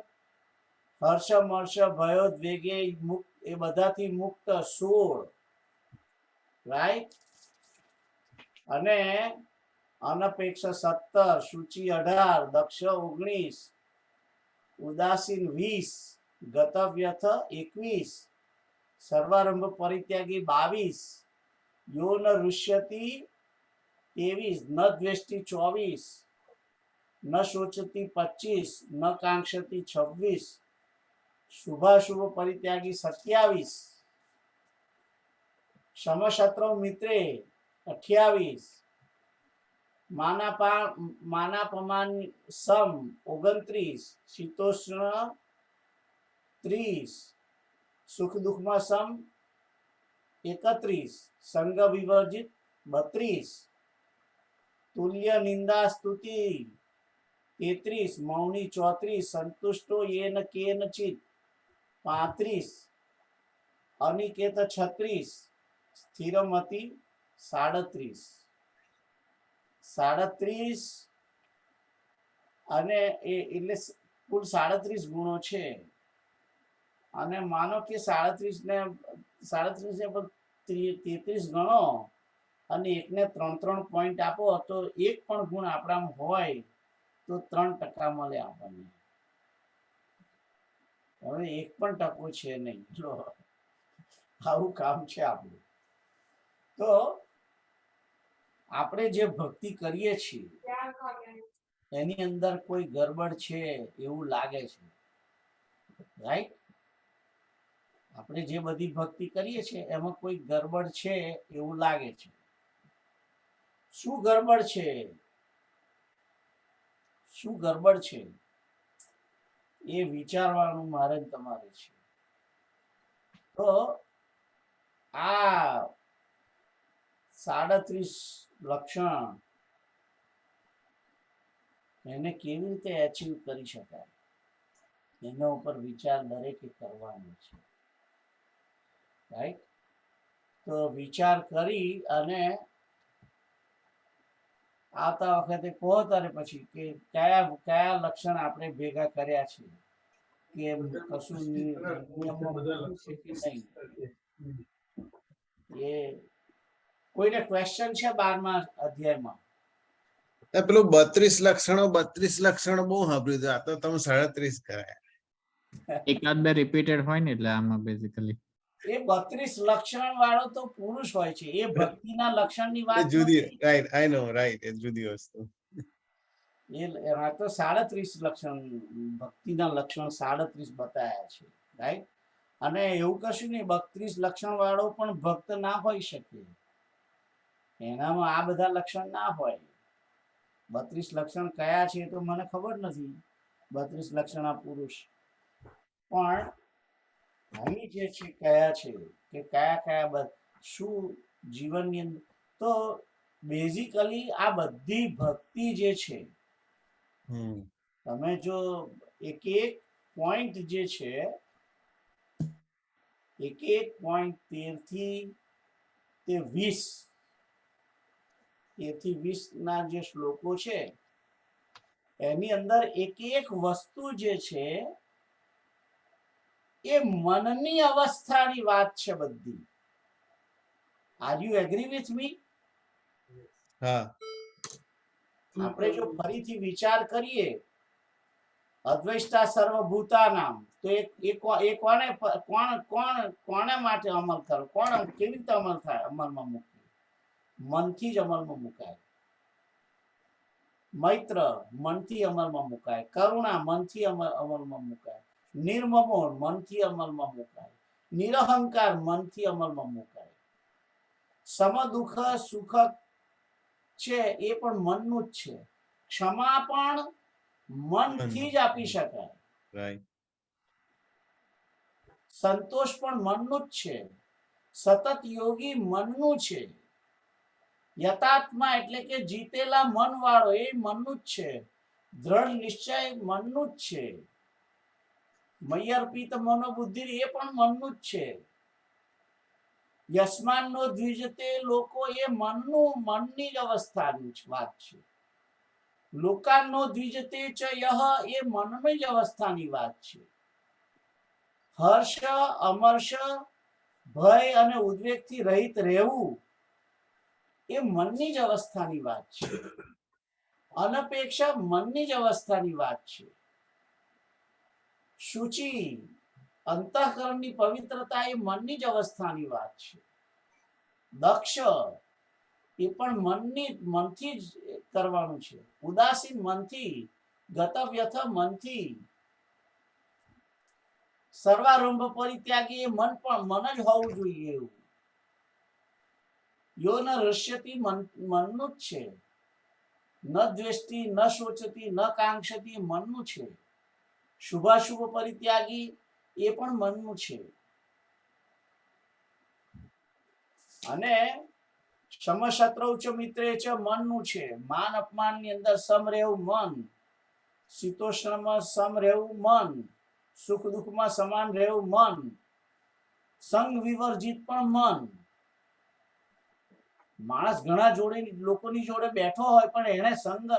હર્ષ મર્ષ ભયોદ્વેગે મુક્ત એ બધાથી મુક્ત 16, રાઈટ. અને અનપેક્ષ 17, શુચિ 18, દક્ષ 19, ઉદાસીન 20, ગતવ્યથ 21, સર્વારંભ પરિત્યાગી 22, યો ન ઋષ્યતિ 23, ન દ્વેષ્ટિ 24, ન શોચતી 25, ન કાંક્ષતી 26, શુભાશુભ પરિત્યાગી 27, સમશત્રુ મિત્રે 28, માનાપમાન સમ 29, શીતોષ્ણ 30, સુખ દુઃખમાં સમ 31, સંગ વિવર્જિત 32, તુલ્ય નિંદા સ્તુતિ 33, મૌની 34, સંતુષ્ટો યેન કેનચિત 35, અનિકેત 36, સ્થિરમતિ 37, અને એટલે કુલ 37 ગુણો છે. અને માનો કે 37 ને 33 ગણો અને એકને 3 પોઈન્ટ આપો તો એક પણ ગુણ આપણામાં હોય તો 3% મળે આપણને. હવે એક પણ ટકો છે નહીં. આવું કામ છે આપણું. તો આપણે જે ભક્તિ કરીએ છીએ એની અંદર કોઈ ગરબડ છે એવું લાગે છે, રાઈટ. આપણે જે બધી ભક્તિ કરીએ છીએ એમાં કોઈ ગરબડ છે એવું લાગે છે. શું ગરબડ છે? શું ગરબડ છે એ વિચારવાનું મારે તમારે છે. તો આ 37 લક્ષણ એને કેવી રીતે એચીવ કરી શકાય એના ઉપર વિચાર દરેકે કરવાનો છે, રાઈટ. તો વિચાર કરી અને આવતા વખતે કહો તારે પછી કે કયા લક્ષણ આપણે ભેગા કર્યા છે કે કશું નિયમમાં છે કે નહીં. એ કોઈને ક્વેશ્ચન છે 12મા અધ્યાયમાં? પેલું 32 લક્ષણો બહુ સાંભળ્યું છે. આ તો તમે 37 કરાયા. એકાદ બે રિપીટેડ હોય ને એટલે આમાં બેઝિકલી એ 32 લક્ષણ વાળો તો પુરુષ હોય છે. એ ભક્તિના લક્ષણની વાત જુદી, નથી. રાઈટ, આઈ નો, રાઈટ, એ જુદી વસ્તુ. એમાં તો 37 લક્ષણ ભક્તિના લક્ષણ 37 બતાયા છે, રાઈટ. અને એવું કશું નહીં 32 લક્ષણ વાળો પણ ભક્ત ના હોઈ શકે. એનામાં આ બધા લક્ષણ ના હોય. 32 લક્ષણ કયા છે તો મને ખબર નથી. 32 લક્ષણ આ પુરુષ પણ અહીં જે છે કયા છે કે કયા શું જીવનની અંદર. તો બેઝિકલી આ બધી ભક્તિ જે છે તમે જો એક પોઈન્ટ જે છે એક પોઈન્ટ 13 થી 20 ના જે શ્લોકો છે એની અંદર એક વસ્તુ જે છે એ મનની અવસ્થાની વાત છે બધી. Are you agree with me? હા. આપણે જો ફરીથી વિચાર કરીએ અદ્વૈષ્ટા સર્વભૂતાનામ તો કોને માટે અમલ કરો? કેવી રીતે અમલ થાય? અમલમાં મૂકવું મનથી જ અમલમાં મુકાય. મૈત્ર મનથી અમલમાં મુકાય. કરુણા મનથી અમલમાં મુકાય. નિર્મમો મનથી અમલમાં મુકાય. નિરહંકાર મનથી અમલમાં મુકાય. સમ દુઃખ સુખ છે એ પણ મનનું જ છે. ક્ષમા પણ મનથી જ આપી શકાય. રાઈટ. સંતોષ પણ મનનું જ છે. સતત યોગી મનનું છે. યથાત્મા એટલે કે જીતેલા મન વાળો એ મનનું જ છે. દ્રઢ નિશ્ચય મનનું જ છે. મય્યર્પિત મનોબુદ્ધિ એ પણ મનનું જ છે. યસ્માન નો દ્વિજતે લોકો એ મનની જ અવસ્થાની વાત છે. લોકાન નો દ્વિજતે ચ યહ એ મનની જ અવસ્થાની વાત છે. હર્ષ અમર્ષ ભય અને ઉદ્વેગથી રહિત રહેવું એ મનની જ અવસ્થાની વાત છે. અનપેક્ષા મનની જ અવસ્થાની વાત છે. શુચિ અંતઃકરણની પવિત્રતા એ મનની જ અવસ્થાની વાત છે. દક્ષ એ પણ મનથી જ કરવાનું છે. ઉદાસીન મનથી, ગતવ્યથ મનથી, સર્વારંભ પરિત્યાગી એ મન જ હોવું જોઈએ. એવું યો ન હૃષ્યતિ મનનું જ છે. ન દ્વેષ્ટિ ન શોચતી ન કાંક્ષતી મનનું છે. શુભાશુભ પરિત્યાગી એ પણ મનનું છે. અને સમશત્રૌ ચ મિત્રે ચ મનનું છે. માન અપમાન ની અંદર સમ રહેવું મન. શીતોષ્ણમાં સમ રહેવું મન. સુખ દુઃખમાં સમાન રહેવું મન. સંગ વિવર્જિત પણ મન. માણસ ઘણા લોકોની જોડે બેઠો હોય પણ એને સંગ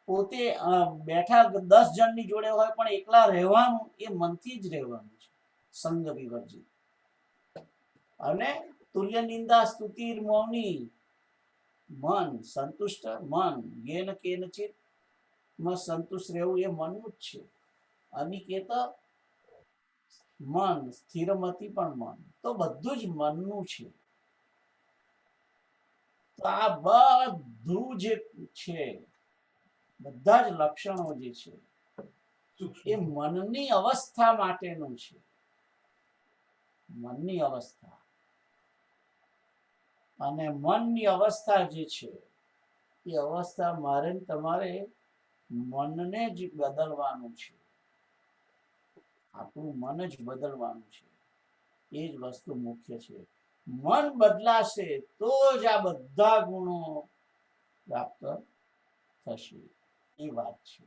પોતે બેઠા 10 જણની જોડે હોય પણ એકલા રહેવાનું એ મનથી જ રહેવાનું છે. સંગ વિવર્જિત. અને તુલ્ય નિંદા સ્તુતિ મૌની મન. સંતુષ્ટ મન. યેન કેનચિત માં સંતુષ્ટ રહેવું એ મનનું જ છે. અનિકેત મન. સ્થિરમતી પણ મન. તો બધું જ મનનું છે. તો આ બધું જે છે, બધા જ લક્ષણો જે છે એ મનની અવસ્થા માટેનું છે. મનની અવસ્થા. અને મનની અવસ્થા જે છે એ અવસ્થા મારે તમારે મનને જ બદલવાનું છે. આપણું મન જ બદલવાનું છે. એ જ વસ્તુ મુખ્ય છે. મન બદલાશે તો જ આ બધા ગુણો પ્રાપ્ત થશે. એ વાત છે.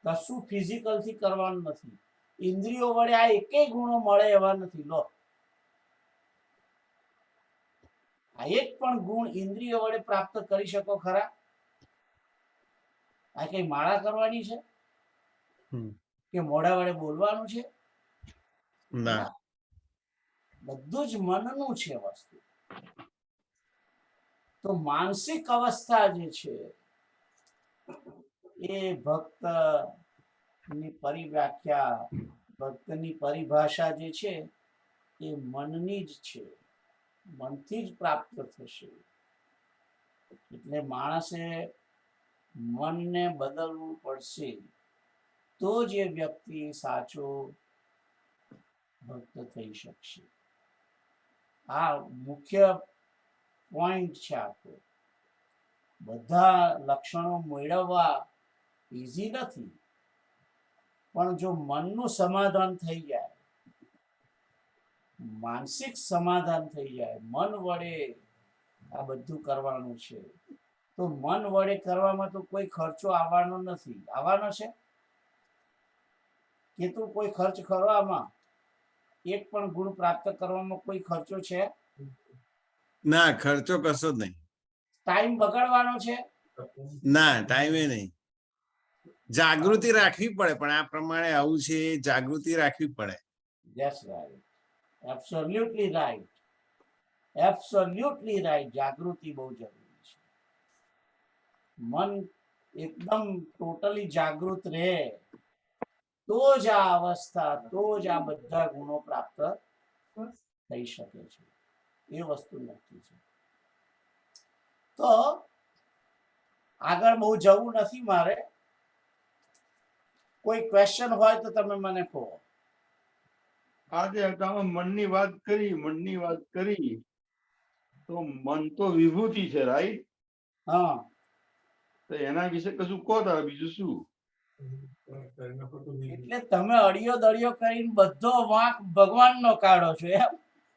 કશું ફિઝિકલ થી કરવાનું નથી. ઇન્દ્રિયો વડે આ એકેય ગુણો મળે એવા નથી. લો, આ એક પણ ગુણ ઇન્દ્રિયો વડે પ્રાપ્ત કરી શકો ખરા? આ કઈ માળા કરવાની છે કે મોઢા વડે બોલવાનું છે? ના. બધું જ મનનું છે વસ્તુ. તો માનસિક અવસ્થા જે છે એ ભક્ત ની પરિવ્યાખ્યા, ભક્તની પરિભાષા જે છે એ મનની જ છે. મનથી જ પ્રાપ્ત થશે. એટલે માણસે મનને બદલવું પડશે તો જ એ વ્યક્તિ સાચો ભક્ત થઈ શકશે. આ મુખ્ય પોઈન્ટ છે. આખો બધા લક્ષણો મેળવવા ઈઝી નથી, પણ જો મનનું સમાધાન થઈ જાય, માનસિક સમાધાન થઈ જાય, મન વડે આ બધું કરવાનું છે, તો મન વડે કરવામાં તો કોઈ ખર્ચો આવવાનો નથી. આવવાનો છે કે તું કોઈ ખર્ચ ખરો આમાં? એક પણ ગુણ પ્રાપ્ત કરવામાં કોઈ ખર્ચો છે? ના, ખર્ચો કશો જ નહીં. ટાઈમ બગાડવાનો છે? ના, ટાઈમે નહીં. જાગૃતિ રાખવી પડે, પણ આ પ્રમાણે આવું છે જાગૃતિ રાખવી પડે. That's right. Absolutely right. Absolutely right. જાગૃતિ બહુ જરૂરી છે. મન એકદમ ટોટલી જાગૃત રહે તો જ આ અવસ્થા, તો જ આ બધા ગુણો પ્રાપ્ત થઈ શકે છે. એ વસ્તુ નક્કી છે. તો આગળ બહુ જવું નથી મારે. કોઈ ક્વેશ્ચન હોય તો તમે મને કહો. આજે તમે મનની વાત કરી તો મન તો વિભૂતિ છે, રાઈટ? હા, તો એના વિશે કશું કહો તારે, બીજું શું? એટલે તમે અડિયો દડિયો કરીને બધો વાંક ભગવાનનો કાઢો છો એમ?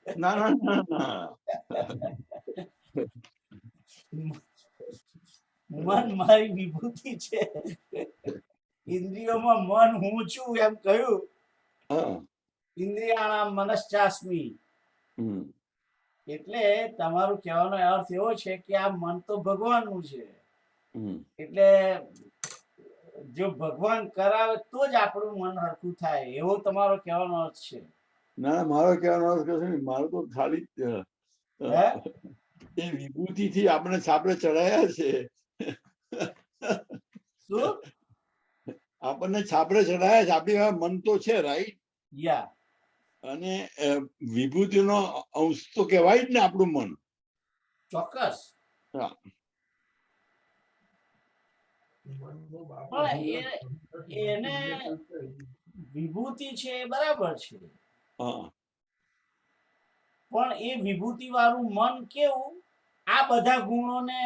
ના ના ના ના. મન મારી વિભૂતિ છે, ઇન્દ્રિયોમાં મન હું છું એમ કહ્યું. હા. ઇન્દ્રિયાણામ મનશ્ચાસ્મી. હમ. એટલે તમારું કહેવાનો અર્થ એવો છે કે આ મન તો ભગવાનનું છે. હમ. એટલે જો ભગવાન કરાવે તો જ આપણું મન હરખું થાય, એવો તમારો કહેવાનો અર્થ છે. ના, મારો કહેવાનો અર્થ કશું નહીં. મારો તો ખાલી હે? એ વિભૂતિ થી આપણે છાપરે ચડાયા છે. શું? આપણને છાપરે ચડાયા છે. આપણી પાસે મન તો છે, રાઈટ? યા. અને વિભૂતિનો અંશ તો કહેવાય જ ને આપણું મન. ચોક્કસ. હા. પણ એને વિભૂતિ છે એ બરાબર છે, હા. પણ એ વિભૂતિ વાળું મન કેવું, આ બધા ગુણોને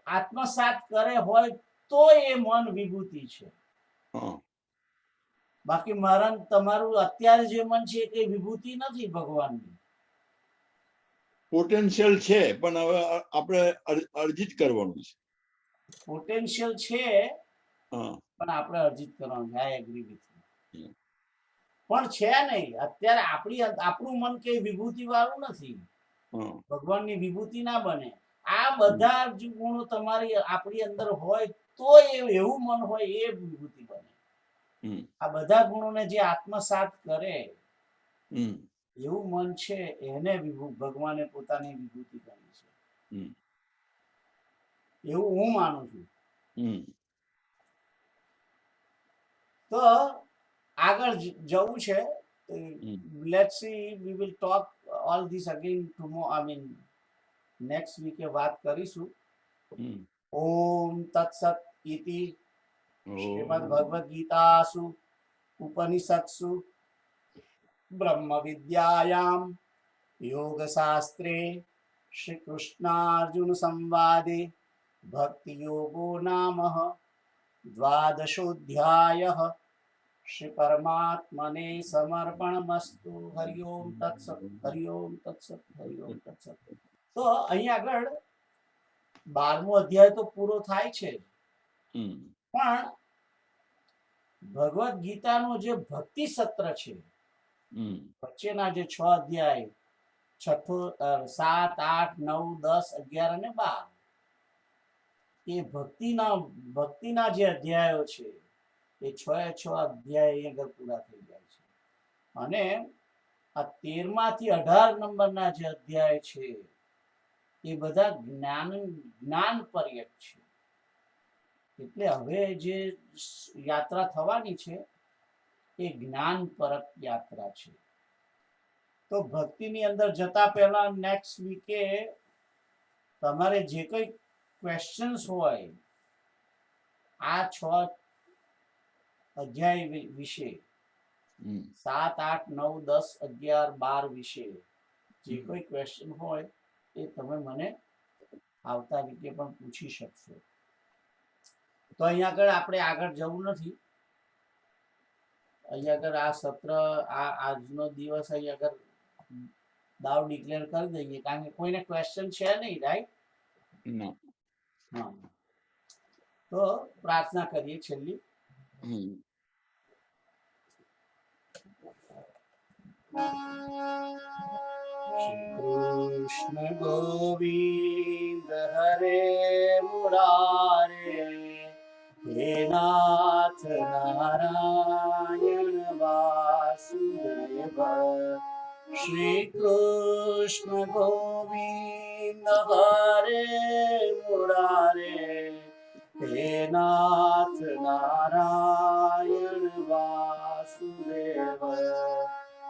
આત્મસાત કરે હોય તો એ મન વિભૂતિ છે. હા. બાકી મારા તમારું અત્યારે જે મન છે એ વિભૂતિ નથી ભગવાનની. પોટેન્શિયલ છે, પણ હવે આપણે અર્જિત કરવાનું છે. પોટેન્શિયલ છે, હા. પણ આપણે અર્જિત કરવાનું. I agree with you. Hmm. પણ છે નહીં અત્યારે આપણું મન કે વિભૂતિ વાળું નથી. હા. ભગવાનની વિભૂતિ ના બને. આ બધા જ ગુણો તમારી આપણી અંદર હોય તો એવું મન હોય એ વિભૂતિ બને. હમ. આ બધા ગુણોને જે આત્મસાત કરે હમ. એવું મન છે એને ભગવાને પોતાની વિભૂતિ કરી છે, હમ. એવું હું માનું છું. હમ. તો આગળ જવું છે. Let's see, we will talk all this again tomorrow, I mean next VK વાત કરીશું. હમ. ઓમ તત્સત ઇતિ શ્રીમદ ઓમ. ભગવદ ગીતાસુ ઉપનિષત્સુ બ્રહ્મ વિદ્યાયામ યોગ શાસ્ત્રે શ્રી કૃષ્ણાર્જુન સંવાદે ભક્તિ યોગો નામ દ્વાદશોऽધ્યાયः. શ્રી પરમાત્મને સમર્પણમસ્તુ. હરિ ઓમ તત્સત, હરિ ઓમ તત્સત, હરિ ઓમ તત્સત. તો અહીં આગળ 12મો અધ્યાય તો પૂરો થાય છે, હમ. પણ ભગવદ ગીતાનો જે ભક્તિ સત્ર છે હમ. વચ્ચેના જે 6 અધ્યાય, 7, 8, 9, 10, 11 અને 12, એ ભક્તિના જે અધ્યાયો છે એ 6 અધ્યાય અહીં આગળ પૂરા થઈ જાય છે. અને આ 13 થી 18 નંબરના જે અધ્યાય છે એ બધા જ્ઞાન પર્યક છે. એટલે હવે જે યાત્રા થવાની છે એ જ્ઞાન પરક યાત્રા છે. તો ભક્તિની અંદર જતા પહેલા નેક્સ્ટ વીકે તમારે જે કઈ ક્વેશ્ચન્સ હોય આ 6 અધ્યાય વિશે, 7, 8, 9, 10, 11, 12 વિશે જે કોઈ ક્વેશ્ચન હોય એ તમે મને આવતા વીકે પણ પૂછી શકશો. તો અહીંયા આગળ આપણે આગળ જવું નથી. અહીંયા આગળ આ સત્ર, આજનો દિવસ અહીંયા આગળ દાવ ડિક્લેર કરી દઈએ, કારણ કે કોઈને ક્વેશ્ચન છે નહીં, રાઈટ? હા. તો પ્રાર્થના કરીએ છેલ્લી. શ્રી કૃષ્ણ ગોવિંદ હરે મુરારે, હે નાથ નારાયણ વાસુદેવ. શ્રી કૃષ્ણ ગોવિંદ હરે મુરારે, હે નાથ નારાયણ વાસુદેવ